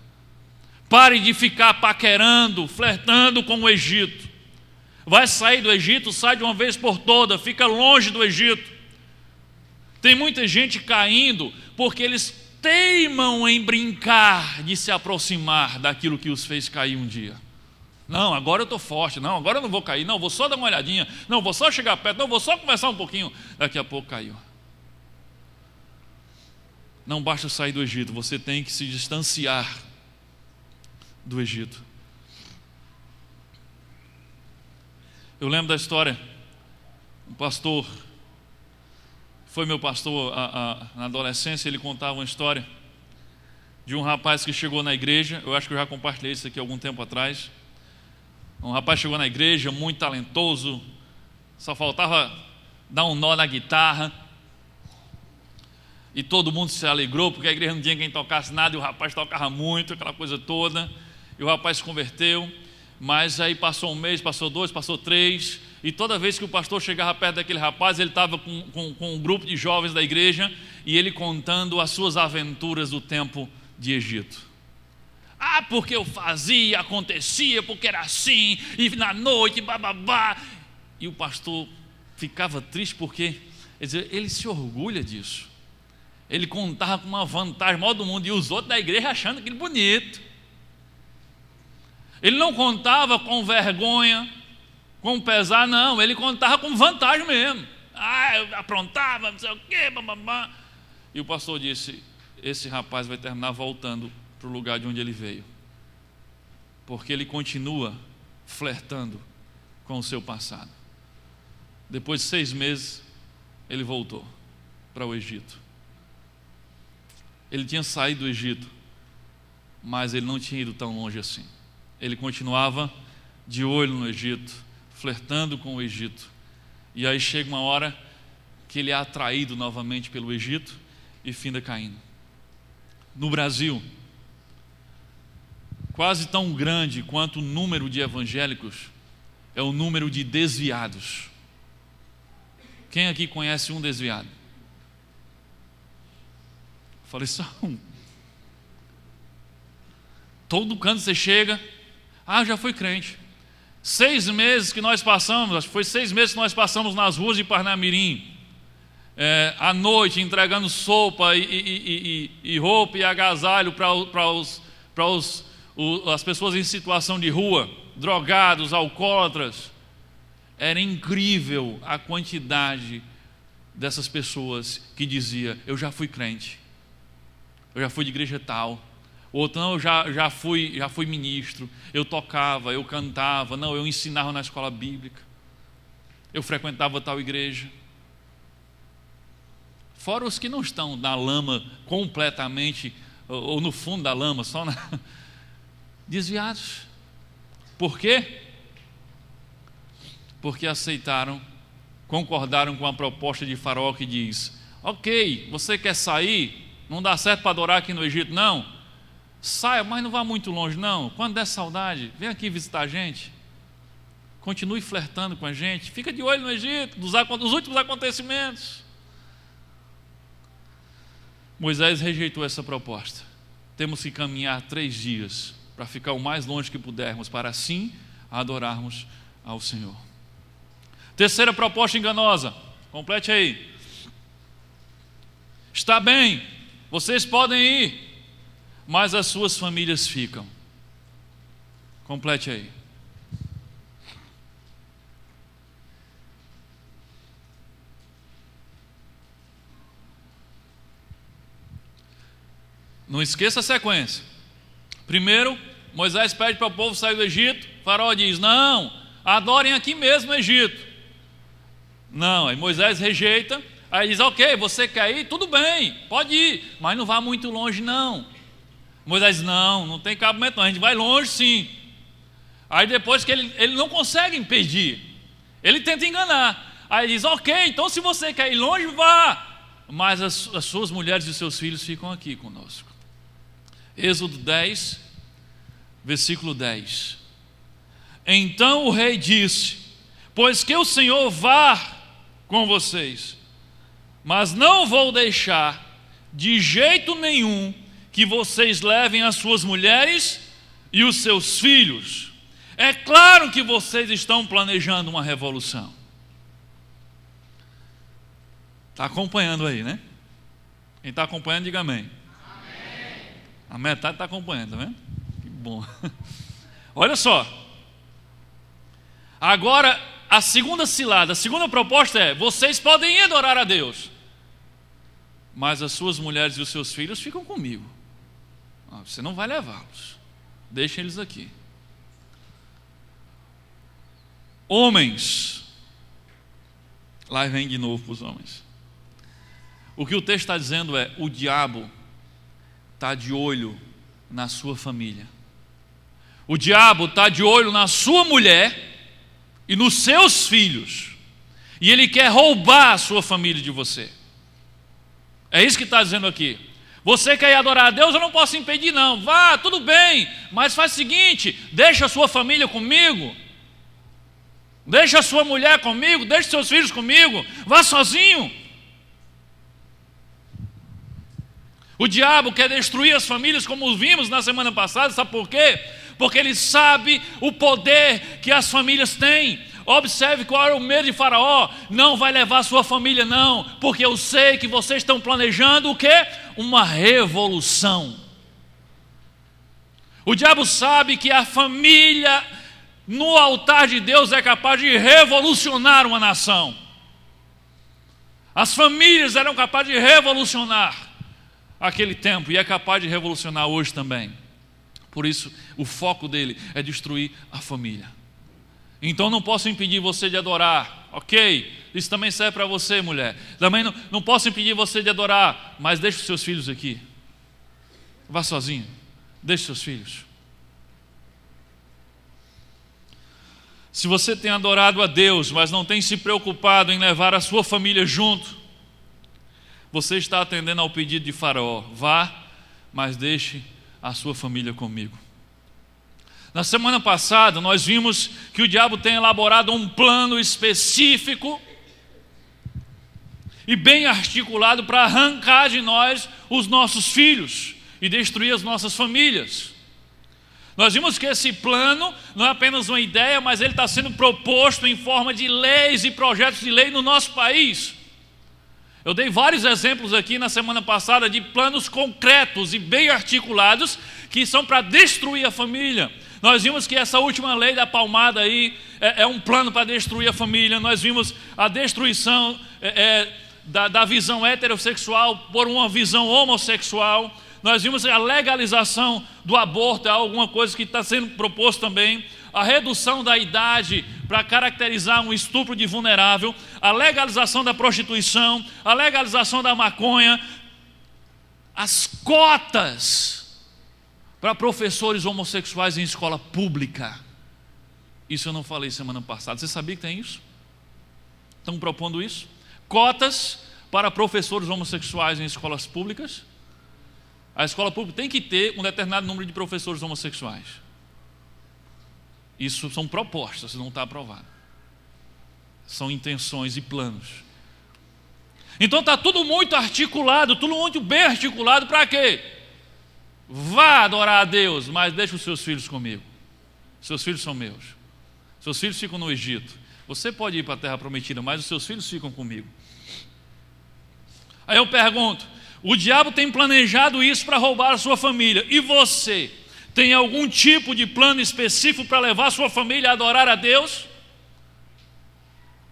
Pare de ficar paquerando, flertando com o Egito. Vai sair do Egito, sai de uma vez por todas, fica longe do Egito. Tem muita gente caindo porque eles teimam em brincar de se aproximar daquilo que os fez cair um dia. Não, agora eu estou forte, não, agora eu não vou cair, não, vou só dar uma olhadinha, não, vou só chegar perto, não, vou só conversar um pouquinho, daqui a pouco caiu. Não basta sair do Egito, você tem que se distanciar do Egito. Eu lembro da história, um pastor, foi meu pastor na adolescência, ele contava uma história de um rapaz que chegou na igreja. Eu acho que eu já compartilhei isso aqui algum tempo atrás. Um rapaz chegou na igreja, muito talentoso, só faltava dar um nó na guitarra, e todo mundo se alegrou, porque a igreja não tinha quem tocasse nada, e o rapaz tocava muito, aquela coisa toda, e o rapaz se converteu. Mas aí passou um mês, passou 2, passou 3, e toda vez que o pastor chegava perto daquele rapaz, ele estava com um grupo de jovens da igreja, e ele contando as suas aventuras do tempo de Egito. Ah, porque eu fazia, acontecia, porque era assim, e na noite, bababá. E o pastor ficava triste porque ele se orgulha disso. Ele contava com uma vantagem maior do mundo, e os outros da igreja achando aquilo bonito. Ele não contava com vergonha, com pesar, não. Ele contava com vantagem mesmo. Ah, eu aprontava, não sei o quê, bababá. E o pastor disse: esse rapaz vai terminar voltando para o lugar de onde ele veio, porque ele continua flertando com o seu passado. Depois de 6 meses, ele voltou para o Egito. Ele tinha saído do Egito, mas ele não tinha ido tão longe assim. Ele continuava de olho no Egito, flertando com o Egito. E aí chega uma hora que ele é atraído novamente pelo Egito e finda caindo. No Brasil, quase tão grande quanto o número de evangélicos é o número de desviados. Quem aqui conhece um desviado? Falei só um. Todo canto você chega: ah, já fui crente. 6 meses que nós passamos, acho que foi 6 meses que nós passamos nas ruas de Parnamirim, à noite, entregando sopa e roupa e agasalho para as pessoas em situação de rua, drogados, alcoólatras. Era incrível a quantidade dessas pessoas que dizia: eu já fui crente. eu já fui de igreja tal. Outro, não, eu já fui ministro, eu tocava, eu cantava, não, eu ensinava na escola bíblica, eu frequentava tal igreja. Fora os que não estão na lama completamente, ou no fundo da lama, só desviados. Por quê? Porque concordaram com a proposta de Faraó que diz: ok, você quer sair? Não dá certo para adorar aqui no Egito, não? Saia, mas não vá muito longe, não. Quando der saudade, vem aqui visitar a gente. Continue flertando com a gente. Fica de olho no Egito, dos últimos acontecimentos. Moisés rejeitou essa proposta. Temos que caminhar 3 dias para ficar o mais longe que pudermos, para assim adorarmos ao Senhor. Terceira proposta enganosa. Complete aí. Está bem, vocês podem ir, mas as suas famílias ficam. Complete aí. Não esqueça a sequência. Primeiro, Moisés pede para o povo sair do Egito. Faraó diz: não, adorem aqui mesmo no Egito. Não, aí Moisés rejeita. Aí diz: ok, você quer ir? Tudo bem, pode ir, mas não vá muito longe não. Moisés diz: não tem cabimento não, a gente vai longe sim. Aí depois que ele não consegue impedir, ele tenta enganar. Aí diz: ok, então se você quer ir longe, vá, mas as suas mulheres e os seus filhos ficam aqui conosco. Êxodo 10, versículo 10. Então o rei disse: pois que o Senhor vá com vocês, mas não vou deixar de jeito nenhum que vocês levem as suas mulheres e os seus filhos. É claro que vocês estão planejando uma revolução. Está acompanhando aí, né? Quem está acompanhando, diga amém. Amém. A metade está acompanhando, tá vendo? Que bom. Olha só. Agora, a segunda cilada, a segunda proposta é: vocês podem ir adorar a Deus, mas as suas mulheres e os seus filhos ficam comigo. Você não vai levá-los, deixa eles aqui. Homens, lá vem de novo para os homens. O que o texto está dizendo é: o diabo está de olho na sua família, o diabo está de olho na sua mulher e nos seus filhos, e ele quer roubar a sua família de você. É isso que está dizendo aqui. Você quer ir adorar a Deus, eu não posso impedir não. Vá, tudo bem, mas faz o seguinte: deixa a sua família comigo, deixa a sua mulher comigo, deixa seus filhos comigo, vá sozinho. O diabo quer destruir as famílias, como vimos na semana passada. Sabe por quê? Porque ele sabe o poder que as famílias têm. Observe qual era o medo de Faraó: não vai levar a sua família não, porque eu sei que vocês estão planejando o quê? Uma revolução. O diabo sabe que a família no altar de Deus é capaz de revolucionar uma nação. As famílias eram capazes de revolucionar aquele tempo, e é capaz de revolucionar hoje também. Por isso, o foco dele é destruir a família. Então não posso impedir você de adorar, ok? Isso também serve para você, mulher. Também não posso impedir você de adorar, mas deixe os seus filhos aqui. Vá sozinho, deixe seus filhos. Se você tem adorado a Deus, mas não tem se preocupado em levar a sua família junto, você está atendendo ao pedido de Faraó: vá, mas deixe a sua família comigo. Na semana passada nós vimos que o diabo tem elaborado um plano específico e bem articulado para arrancar de nós os nossos filhos e destruir as nossas famílias. Nós vimos que esse plano não é apenas uma ideia, mas ele está sendo proposto em forma de leis e projetos de lei no nosso país. Eu dei vários exemplos aqui na semana passada de planos concretos e bem articulados que são para destruir a família. Nós vimos que essa última lei da palmada aí é um plano para destruir a família. Nós vimos a destruição da visão heterossexual por uma visão homossexual. Nós vimos que a legalização do aborto é alguma coisa que está sendo proposto também. A redução da idade para caracterizar um estupro de vulnerável, a legalização da prostituição, a legalização da maconha, as cotas para professores homossexuais em escola pública. Isso eu não falei semana passada. Você sabia que tem isso? Estão propondo isso? Cotas para professores homossexuais em escolas públicas. A escola pública tem que ter um determinado número de professores homossexuais. Isso são propostas, não está aprovado. São intenções e planos. Então está tudo muito articulado, tudo muito bem articulado para quê? Vá adorar a Deus, mas deixe os seus filhos comigo. Seus filhos são meus. Seus filhos ficam no Egito. Você pode ir para a terra prometida, mas os seus filhos ficam comigo. Aí eu pergunto, o diabo tem planejado isso para roubar a sua família. E você? Tem algum tipo de plano específico para levar a sua família a adorar a Deus?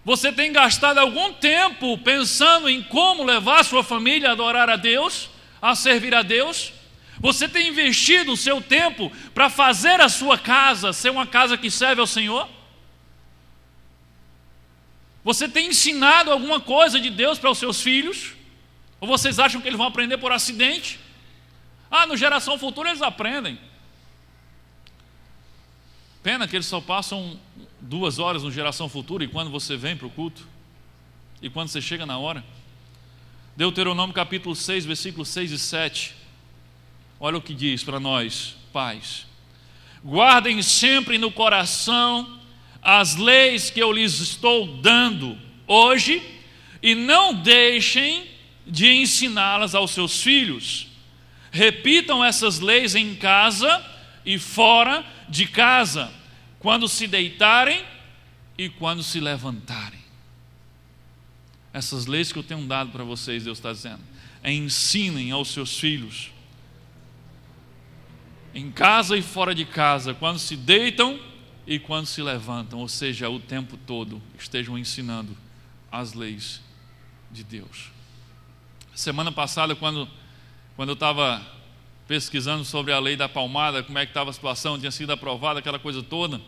Você tem gastado algum tempo pensando em como levar a sua família a adorar a Deus, a servir a Deus? Você tem investido o seu tempo para fazer a sua casa ser uma casa que serve ao Senhor? Você tem ensinado alguma coisa de Deus para os seus filhos? Ou vocês acham que eles vão aprender por acidente? No Geração Futura eles aprendem. Pena que eles só passam 2 horas no Geração Futura, e quando você vem para o culto, e quando você chega na hora. Deuteronômio capítulo 6, versículos 6 e 7. Olha o que diz para nós, pais. Guardem sempre no coração as leis que eu lhes estou dando hoje, e não deixem de ensiná-las aos seus filhos. Repitam essas leis em casa e fora de casa, quando se deitarem e quando se levantarem. Essas leis que eu tenho dado para vocês, Deus está dizendo, ensinem aos seus filhos, em casa e fora de casa, quando se deitam e quando se levantam, ou seja, o tempo todo estejam ensinando as leis de Deus. Semana passada, quando eu estava pesquisando sobre a lei da palmada, como é que estava a situação, tinha sido aprovada, aquela coisa toda.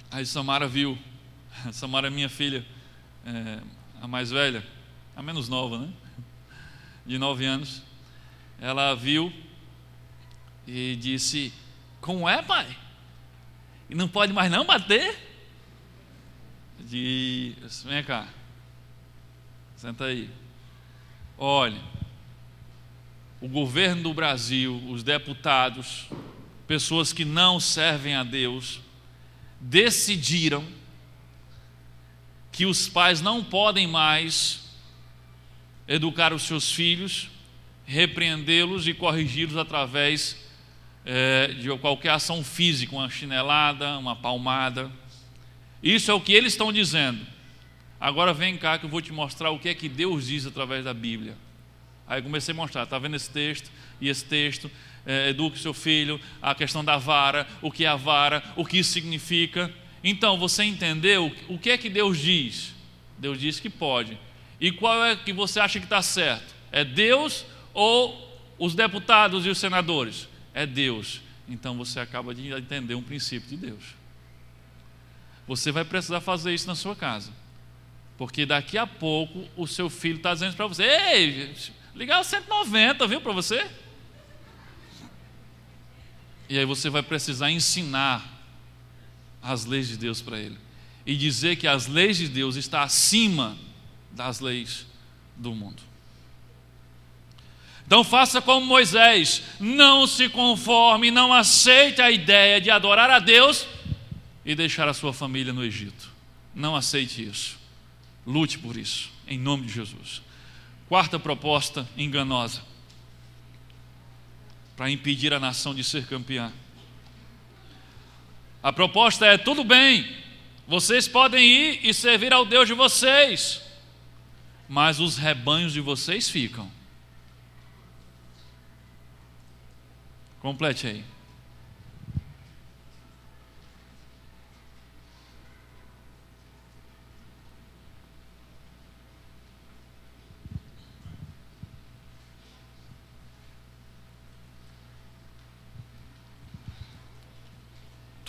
Aí Samara viu, Samara é minha filha, a mais velha, a menos nova, né? De 9 anos. Ela viu e disse, como é, pai? E não pode mais não bater? Disse, vem cá, senta aí. Olha, o governo do Brasil, os deputados, pessoas que não servem a Deus, decidiram que os pais não podem mais educar os seus filhos, repreendê-los e corrigi-los através de qualquer ação física, uma chinelada, uma palmada. Isso é o que eles estão dizendo. Agora vem cá que eu vou te mostrar o que é que Deus diz através da Bíblia. Aí eu comecei a mostrar, está vendo esse texto? E esse texto, eduque seu filho, a questão da vara, o que é a vara, o que isso significa. Então, você entendeu o que é que Deus diz? Deus diz que pode. E qual é que você acha que está certo? É Deus ou os deputados e os senadores? É Deus. Então você acaba de entender um princípio de Deus. Você vai precisar fazer isso na sua casa. Porque daqui a pouco o seu filho está dizendo para você, ei, ligar o 190, viu, para você? E aí você vai precisar ensinar as leis de Deus para ele. E dizer que as leis de Deus estão acima das leis do mundo. Então faça como Moisés, não se conforme, não aceite a ideia de adorar a Deus e deixar a sua família no Egito. Não aceite isso. Lute por isso, em nome de Jesus. Quarta proposta enganosa para impedir a nação de ser campeã. A proposta é: tudo bem, vocês podem ir e servir ao Deus de vocês, mas os rebanhos de vocês ficam. Complete aí.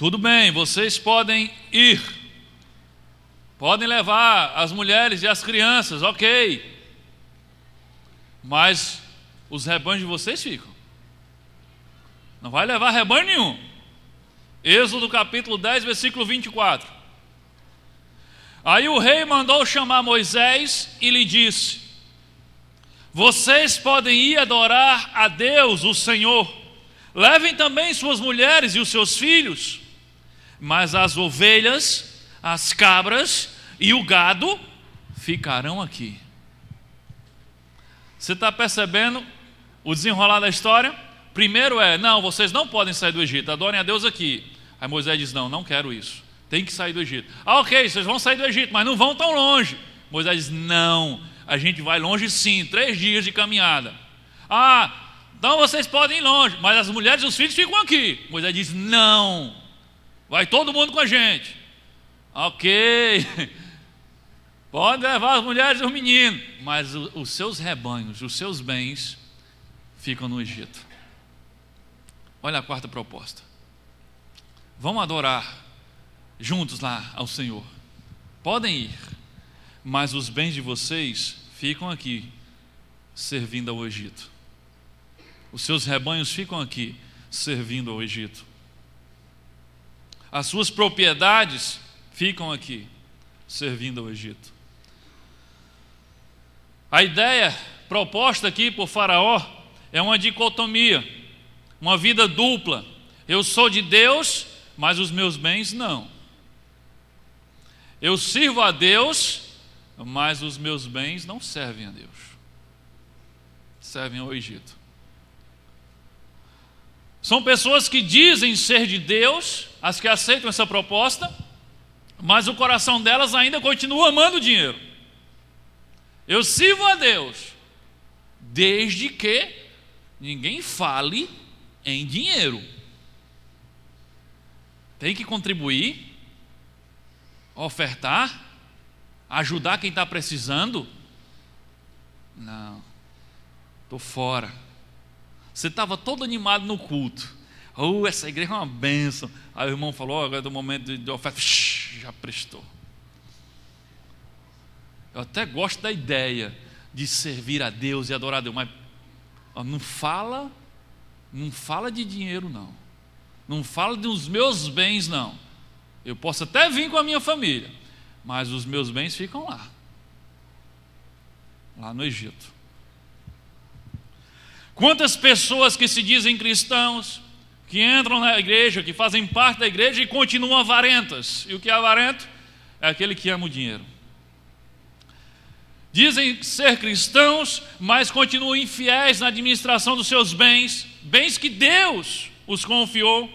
tudo bem, vocês podem ir, podem levar as mulheres e as crianças, ok, mas os rebanhos de vocês ficam. Não vai levar rebanho nenhum. Êxodo capítulo 10, versículo 24. Aí o rei mandou chamar Moisés e lhe disse: vocês podem ir adorar a Deus, o Senhor. Levem também suas mulheres e os seus filhos, mas as ovelhas, as cabras e o gado ficarão aqui. Você está percebendo o desenrolar da história? Primeiro não, vocês não podem sair do Egito, adorem a Deus aqui. Aí Moisés diz: não quero isso, tem que sair do Egito. Ok, vocês vão sair do Egito, mas não vão tão longe. Moisés diz: não, a gente vai longe sim, 3 dias de caminhada. Então vocês podem ir longe, mas as mulheres e os filhos ficam aqui. Moisés diz: não, vai todo mundo com a gente. Ok, pode levar as mulheres e os meninos, mas os seus rebanhos, os seus bens ficam no Egito. Olha a quarta proposta. Vamos adorar juntos lá ao Senhor. Podem ir, mas os bens de vocês ficam aqui, servindo ao Egito. Os seus rebanhos ficam aqui, servindo ao Egito. As suas propriedades ficam aqui, servindo ao Egito. A ideia proposta aqui por Faraó é uma dicotomia, uma vida dupla. Eu sou de Deus, mas os meus bens não. Eu sirvo a Deus, mas os meus bens não servem a Deus, servem ao Egito. São pessoas que dizem ser de Deus, as que aceitam essa proposta, mas o coração delas ainda continua amando o dinheiro. Eu sirvo a Deus, desde que ninguém fale em dinheiro. Tem que contribuir, ofertar, ajudar quem está precisando. Não, estou fora. Você estava todo animado no culto. Essa igreja é uma bênção. Aí o irmão falou: agora é do momento de oferta. Já prestou. Eu até gosto da ideia de servir a Deus e adorar a Deus, mas não fala de dinheiro, não. Não fala dos meus bens, não. Eu posso até vir com a minha família, mas os meus bens ficam lá no Egito. Quantas pessoas que se dizem cristãos, que entram na igreja, que fazem parte da igreja e continuam avarentas. E o que é avarento? É aquele que ama o dinheiro. Dizem ser cristãos, mas continuam infiéis na administração dos seus bens, bens que Deus os confiou.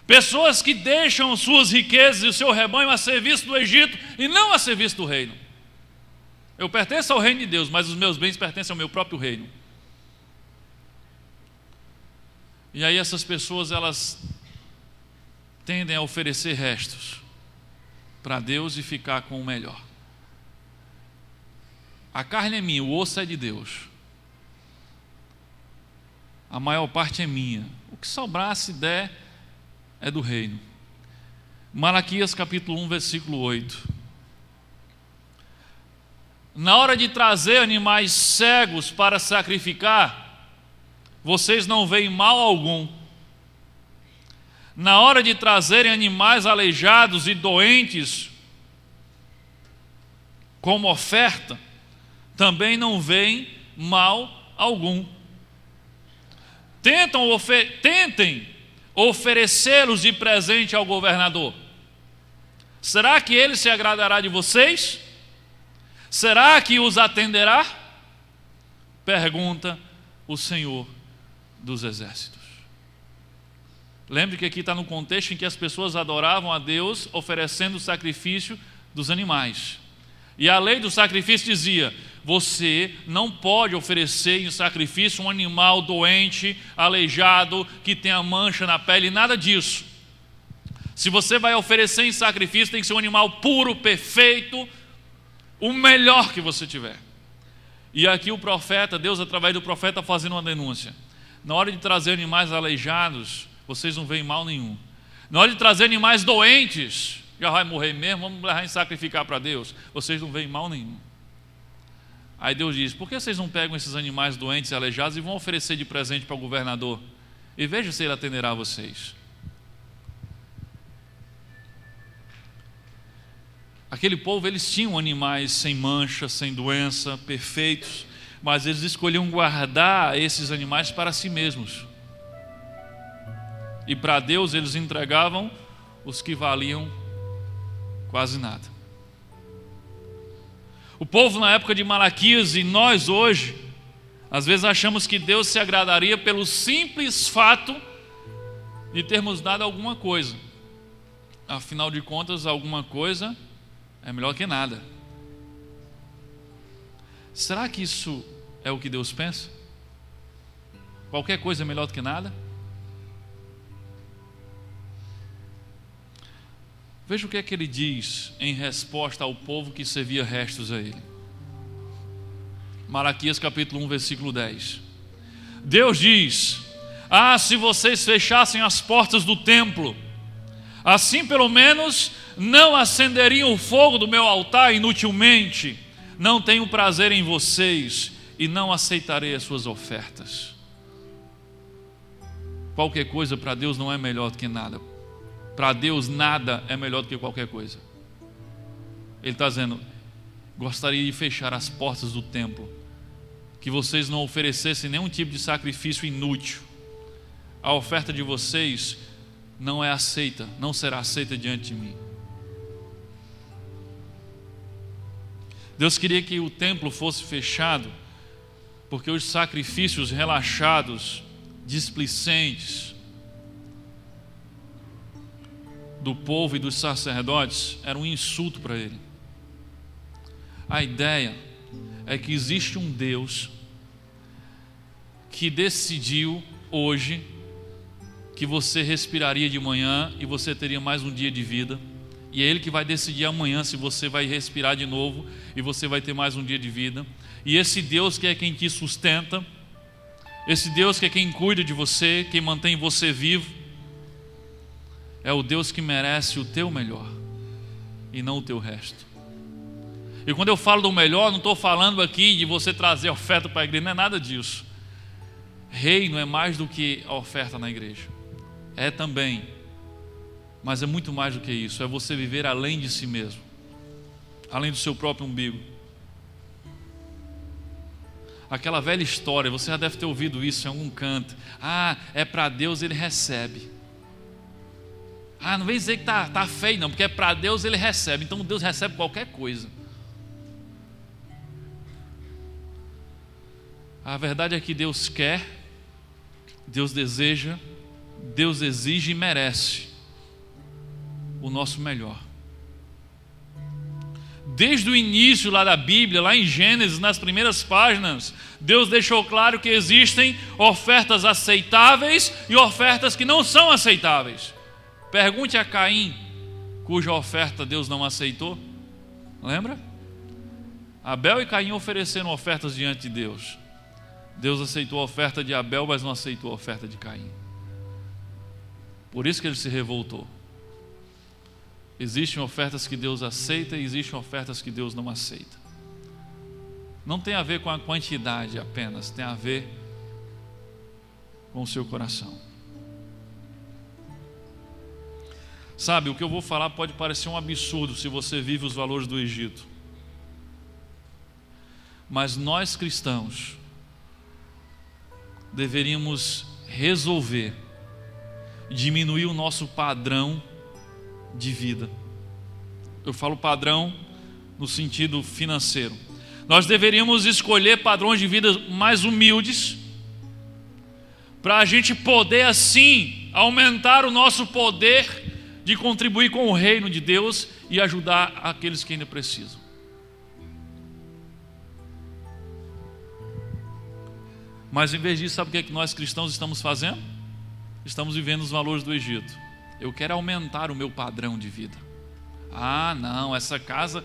Pessoas que deixam suas riquezas e o seu rebanho a serviço do Egito e não a serviço do reino. Eu pertenço ao reino de Deus, mas os meus bens pertencem ao meu próprio reino. E aí essas pessoas, elas tendem a oferecer restos para Deus e ficar com o melhor. A carne é minha, o osso é de Deus. A maior parte é minha. O que sobrar, se der, é do reino. Malaquias capítulo 1, versículo 8. Na hora de trazer animais cegos para sacrificar, vocês não veem mal algum. Na hora de trazerem animais aleijados e doentes como oferta, também não veem mal algum. Tentem oferecê-los de presente ao governador. Será que ele se agradará de vocês? Será que os atenderá? Pergunta o Senhor dos Exércitos. Lembre que aqui está no contexto em que as pessoas adoravam a Deus oferecendo o sacrifício dos animais. E a lei do sacrifício dizia: você não pode oferecer em sacrifício um animal doente, aleijado, que tenha mancha na pele, nada disso. Se você vai oferecer em sacrifício, tem que ser um animal puro, perfeito, o melhor que você tiver. E aqui o profeta, Deus através do profeta fazendo uma denúncia: na hora de trazer animais aleijados, vocês não veem mal nenhum. Na hora de trazer animais doentes, já vai morrer mesmo, vamos levar em sacrificar para Deus. Vocês não veem mal nenhum. Aí Deus diz: por que vocês não pegam esses animais doentes e aleijados e vão oferecer de presente para o governador? E veja se ele atenderá a vocês. Aquele povo, eles tinham animais sem mancha, sem doença, perfeitos, mas eles escolhiam guardar esses animais para si mesmos. E para Deus eles entregavam os que valiam quase nada. O povo na época de Malaquias e nós hoje, às vezes achamos que Deus se agradaria pelo simples fato de termos dado alguma coisa. Afinal de contas, alguma coisa é melhor que nada. Será que isso é o que Deus pensa? Qualquer coisa é melhor do que nada? Veja o que é que ele diz em resposta ao povo que servia restos a ele. Malaquias capítulo 1, versículo 10. Deus diz: se vocês fechassem as portas do templo, assim pelo menos não acenderiam o fogo do meu altar inutilmente. Não tenho prazer em vocês e não aceitarei as suas ofertas. Qualquer coisa para Deus não é melhor do que nada. Para Deus nada é melhor do que qualquer coisa. Ele está dizendo: gostaria de fechar as portas do templo, que vocês não oferecessem nenhum tipo de sacrifício inútil. A oferta de vocês não é aceita, não será aceita diante de mim. Deus queria que o templo fosse fechado, porque os sacrifícios relaxados, displicentes do povo e dos sacerdotes eram um insulto para ele. A ideia é que existe um Deus que decidiu hoje que você respiraria de manhã e você teria mais um dia de vida, e é Ele que vai decidir amanhã se você vai respirar de novo e você vai ter mais um dia de vida. E esse Deus que é quem te sustenta, esse Deus que é quem cuida de você, quem mantém você vivo, é o Deus que merece o teu melhor e não o teu resto. E quando eu falo do melhor, não estou falando aqui de você trazer oferta para a igreja, não é nada disso. Reino é mais do que a oferta na igreja. É também, mas é muito mais do que isso. É você viver além de si mesmo, além do seu próprio umbigo. Aquela velha história, você já deve ter ouvido isso em algum canto. É para Deus, Ele recebe. Não vem dizer que tá feio não, porque é para Deus, Ele recebe. Então Deus recebe qualquer coisa. A verdade é que Deus quer, Deus deseja, Deus exige e merece o nosso melhor. Desde o início lá da Bíblia, lá em Gênesis, nas primeiras páginas, Deus deixou claro que existem ofertas aceitáveis e ofertas que não são aceitáveis. Pergunte a Caim, cuja oferta Deus não aceitou. Lembra? Abel e Caim ofereceram ofertas diante de Deus. Deus aceitou a oferta de Abel, mas não aceitou a oferta de Caim. Por isso que ele se revoltou. Existem ofertas que Deus aceita e existem ofertas que Deus não aceita. Não tem a ver com a quantidade apenas, tem a ver com o seu coração. Sabe, o que eu vou falar pode parecer um absurdo se você vive os valores do Egito. Mas nós cristãos deveríamos resolver diminuir o nosso padrão de vida. Eu falo padrão no sentido financeiro. Nós deveríamos escolher padrões de vida mais humildes, para a gente poder assim aumentar o nosso poder de contribuir com o reino de Deus e ajudar aqueles que ainda precisam. Mas em vez disso, sabe o que é que nós cristãos estamos fazendo? Estamos vivendo os valores do Egito. Eu quero aumentar o meu padrão de vida. Não, essa casa,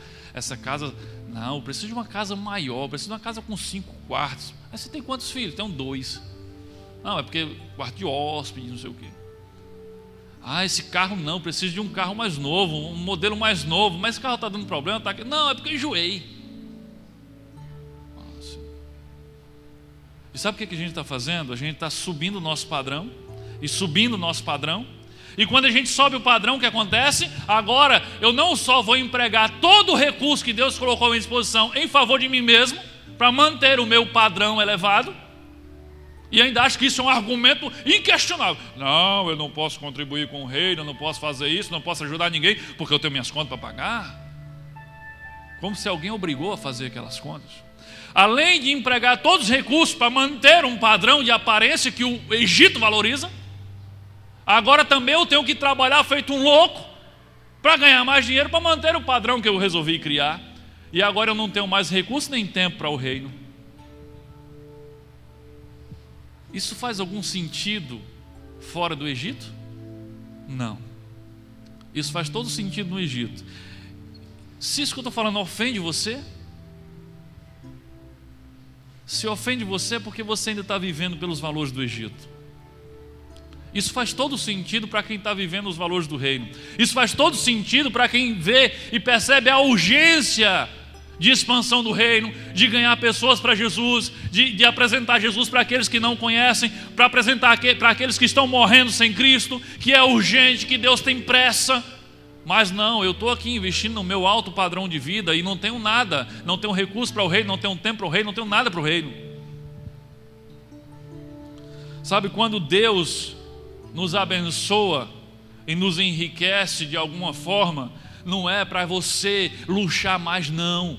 não, eu preciso de uma casa maior, eu preciso de uma casa com 5 quartos. Você tem quantos filhos? Tenho 2. Não, é porque quarto de hóspede, não sei o quê. Esse carro não, preciso de um carro mais novo, um modelo mais novo, mas esse carro está dando problema, tá aqui. Não, é porque eu enjoei. Nossa. E sabe o que a gente está fazendo? A gente está subindo o nosso padrão, e subindo o nosso padrão, e quando a gente sobe o padrão, o que acontece? Agora, eu não só vou empregar todo o recurso que Deus colocou à minha disposição em favor de mim mesmo, para manter o meu padrão elevado, e ainda acho que isso é um argumento inquestionável. Não, eu não posso contribuir com o reino, eu não posso fazer isso, não posso ajudar ninguém, porque eu tenho minhas contas para pagar. Como se alguém obrigou a fazer aquelas contas. Além de empregar todos os recursos para manter um padrão de aparência que o Egito valoriza, agora também eu tenho que trabalhar feito um louco para ganhar mais dinheiro, para manter o padrão que eu resolvi criar. E agora eu não tenho mais recursos nem tempo para o reino. Isso faz algum sentido fora do Egito? Não. Isso faz todo sentido no Egito. Se isso que eu estou falando ofende você, se ofende você é porque você ainda está vivendo pelos valores do Egito. Isso faz todo sentido para quem está vivendo os valores do reino. Isso faz todo sentido para quem vê e percebe a urgência de expansão do reino, de ganhar pessoas para Jesus, de apresentar Jesus para aqueles que não conhecem, para apresentar para aqueles que estão morrendo sem Cristo, que é urgente, que Deus tem pressa. Mas não, eu estou aqui investindo no meu alto padrão de vida e não tenho nada, não tenho recurso para o reino, não tenho tempo para o reino, não tenho nada para o reino. Sabe, quando Deus nos abençoa e nos enriquece de alguma forma, não é para você luxar mais, não.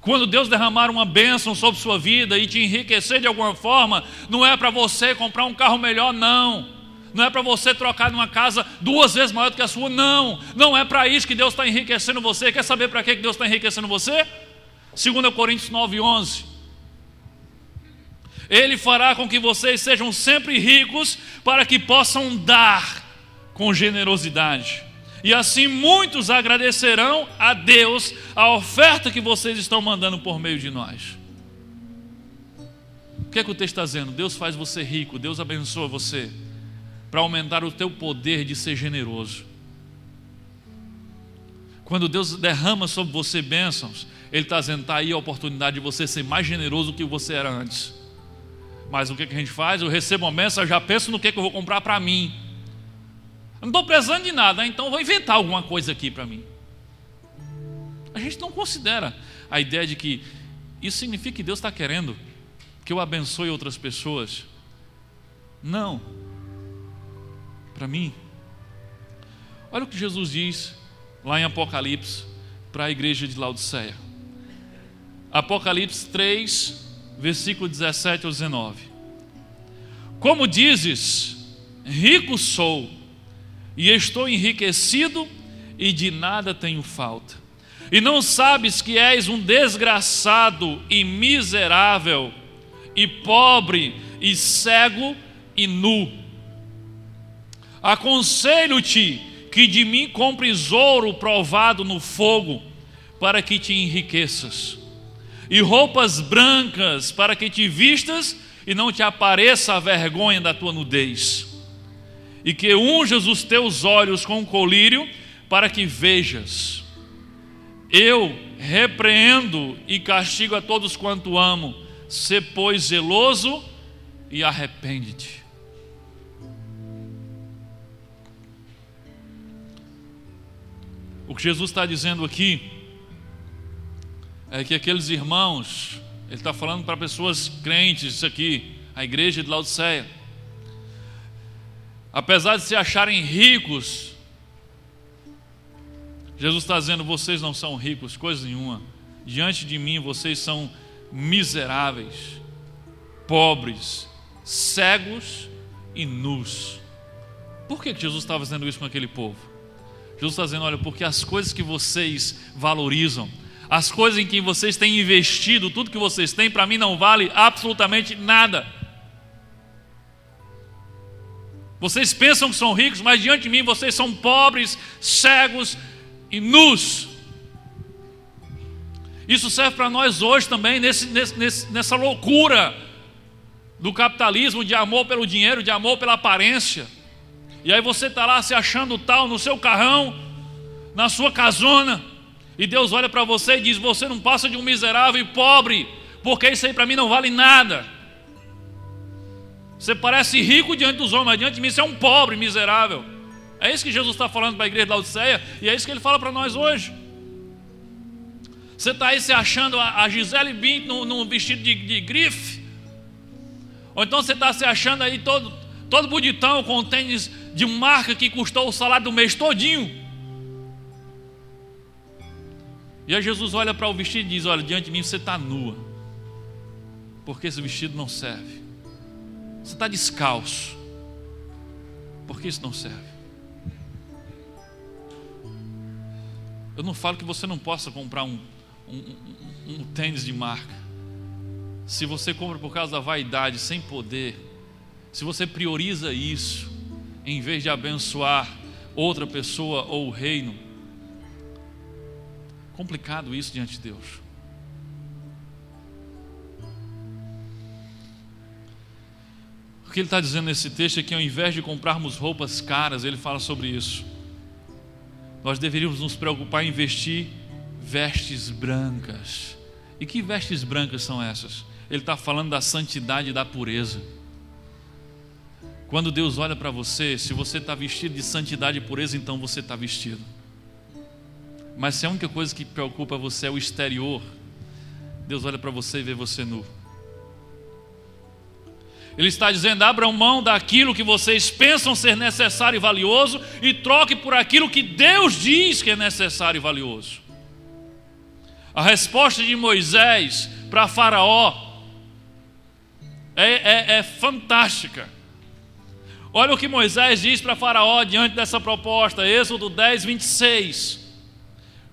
Quando Deus derramar uma bênção sobre sua vida e te enriquecer de alguma forma, não é para você comprar um carro melhor, não. Não é para você trocar numa casa 2 vezes maior do que a sua, não. Não é para isso que Deus está enriquecendo você. Quer saber para que Deus está enriquecendo você? 2 Coríntios 9:11. Ele fará com que vocês sejam sempre ricos, para que possam dar com generosidade. E assim muitos agradecerão a Deus a oferta que vocês estão mandando por meio de nós. O que é que o texto está dizendo? Deus faz você rico, Deus abençoa você para aumentar o teu poder de ser generoso. Quando Deus derrama sobre você bênçãos, Ele está dizendo, está aí a oportunidade de você ser mais generoso do que você era antes. Mas o que a gente faz? Eu recebo uma bênção, eu já penso no que eu vou comprar para mim. Eu não estou precisando de nada, então eu vou inventar alguma coisa aqui para mim. A gente não considera a ideia de que isso significa que Deus está querendo que eu abençoe outras pessoas. Não. Para mim, olha o que Jesus diz lá em Apocalipse para a igreja de Laodiceia. Apocalipse 3, versículo 17 ao 19. Como dizes, rico sou, e estou enriquecido, e de nada tenho falta. E não sabes que és um desgraçado e miserável, e pobre, e cego, e nu. Aconselho-te que de mim compres ouro provado no fogo, para que te enriqueças, e roupas brancas, para que te vistas e não te apareça a vergonha da tua nudez, e que unjas os teus olhos com colírio, para que vejas. Eu repreendo e castigo a todos quanto amo. Sê, pois, zeloso e arrepende-te. O que Jesus está dizendo aqui é que aqueles irmãos, Ele está falando para pessoas crentes, isso aqui, a igreja de Laodiceia, apesar de se acharem ricos, Jesus está dizendo, vocês não são ricos, coisa nenhuma. Diante de mim vocês são miseráveis, pobres, cegos e nus. Por que Jesus estava fazendo isso com aquele povo? Jesus está dizendo, olha, porque as coisas que vocês valorizam, as coisas em que vocês têm investido, tudo que vocês têm, para mim não vale absolutamente nada. Vocês pensam que são ricos, mas diante de mim vocês são pobres, cegos e nus. Isso serve para nós hoje também, nessa loucura do capitalismo, de amor pelo dinheiro, de amor pela aparência. E aí você está lá se achando tal no seu carrão, na sua casona, e Deus olha para você e diz: você não passa de um miserável e pobre, porque isso aí para mim não vale nada. Você parece rico diante dos homens, mas diante de mim você é um pobre, miserável. É isso que Jesus está falando para a igreja de Laodiceia, e é isso que Ele fala para nós hoje. Você está aí se achando a Gisele Bündchen num vestido de grife, ou então você está se achando aí todo bonitão, com tênis de marca que custou o salário do mês todinho. E aí Jesus olha para o vestido e diz: olha, diante de mim você está nua, porque esse vestido não serve. Você está descalço, porque isso não serve. Eu não falo que você não possa comprar um tênis de marca. Se você compra por causa da vaidade, sem poder, se você prioriza isso, em vez de abençoar outra pessoa ou o reino, complicado isso diante de Deus. O que ele está dizendo nesse texto é que ao invés de comprarmos roupas caras, ele fala sobre isso. Nós deveríamos nos preocupar em vestir vestes brancas. E que vestes brancas são essas? Ele está falando da santidade e da pureza. Quando Deus olha para você, se você está vestido de santidade e pureza, então você está vestido. Mas se a única coisa que preocupa você é o exterior, Deus olha para você e vê você nu. Ele está dizendo: abram mão daquilo que vocês pensam ser necessário e valioso e troque por aquilo que Deus diz que é necessário e valioso. A resposta de Moisés para Faraó é fantástica. Olha o que Moisés diz para Faraó diante dessa proposta, Êxodo 10, 26.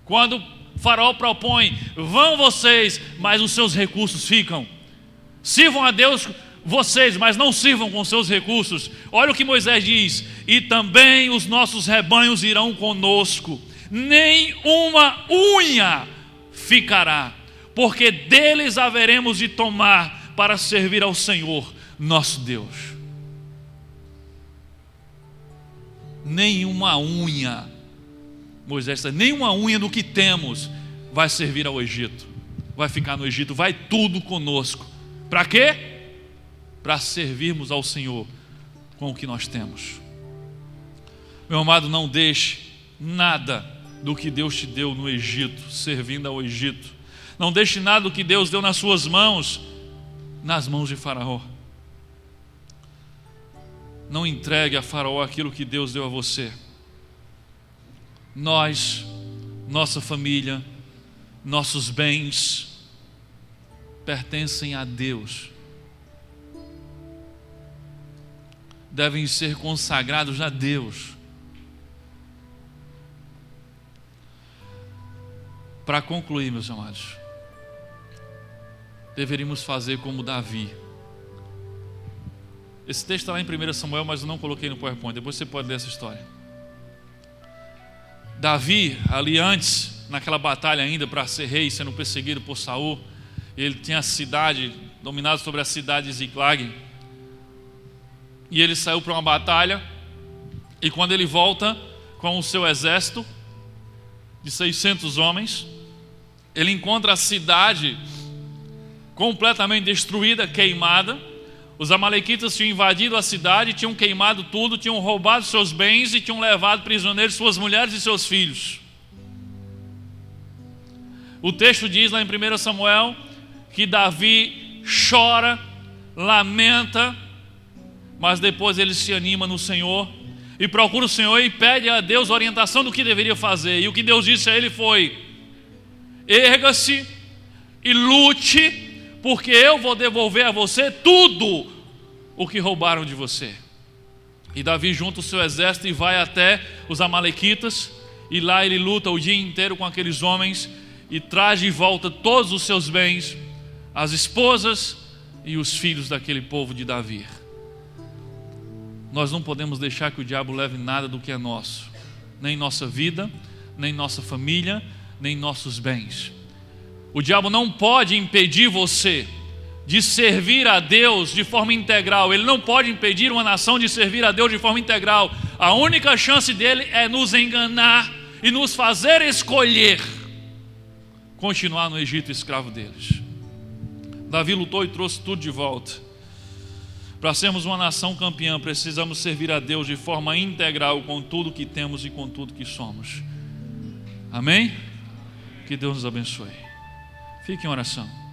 Quando Faraó propõe: vão vocês, mas os seus recursos ficam. Sirvam a Deus vocês, mas não sirvam com seus recursos. Olha o que Moisés diz: e também os nossos rebanhos irão conosco, nem uma unha ficará, porque deles haveremos de tomar para servir ao Senhor nosso Deus. Nenhuma unha, Moisés disse, nenhuma unha do que temos vai servir ao Egito, vai ficar no Egito, vai tudo conosco. Para quê? Para servirmos ao Senhor com o que nós temos. Meu amado, não deixe nada do que Deus te deu no Egito servindo ao Egito. Não deixe nada do que Deus deu nas suas mãos nas mãos de Faraó. Não entregue a Faraó aquilo que Deus deu a você. Nós, nossa família, nossos bens pertencem a Deus. Devem ser consagrados a Deus. Para concluir, meus amados, deveríamos fazer como Davi. Esse texto está lá em 1 Samuel, mas eu não coloquei no PowerPoint. Depois você pode ler essa história. Davi, ali antes, naquela batalha ainda para ser rei, sendo perseguido por Saul, ele tinha a cidade, dominado sobre a cidade de Ziklag. E ele saiu para uma batalha, e quando ele volta com o seu exército de 600 homens, ele encontra a cidade completamente destruída, queimada. Os amalequitas tinham invadido a cidade, tinham queimado tudo, tinham roubado seus bens e tinham levado prisioneiros suas mulheres e seus filhos. O texto diz lá em 1 Samuel que Davi chora, lamenta, mas depois ele se anima no Senhor e procura o Senhor e pede a Deus orientação do que deveria fazer. E o que Deus disse a ele foi: erga-se e lute, porque eu vou devolver a você tudo o que roubaram de você. E Davi junta o seu exército e vai até os amalequitas, e lá ele luta o dia inteiro com aqueles homens e traz de volta todos os seus bens, as esposas e os filhos daquele povo de Davi. Nós não podemos deixar que o diabo leve nada do que é nosso, nem nossa vida, nem nossa família, nem nossos bens. O diabo não pode impedir você de servir a Deus de forma integral. Ele não pode impedir uma nação de servir a Deus de forma integral. A única chance dele é nos enganar e nos fazer escolher continuar no Egito escravo deles. Davi lutou e trouxe tudo de volta. Para sermos uma nação campeã, precisamos servir a Deus de forma integral com tudo que temos e com tudo que somos. Amém? Que Deus nos abençoe. Fique em oração.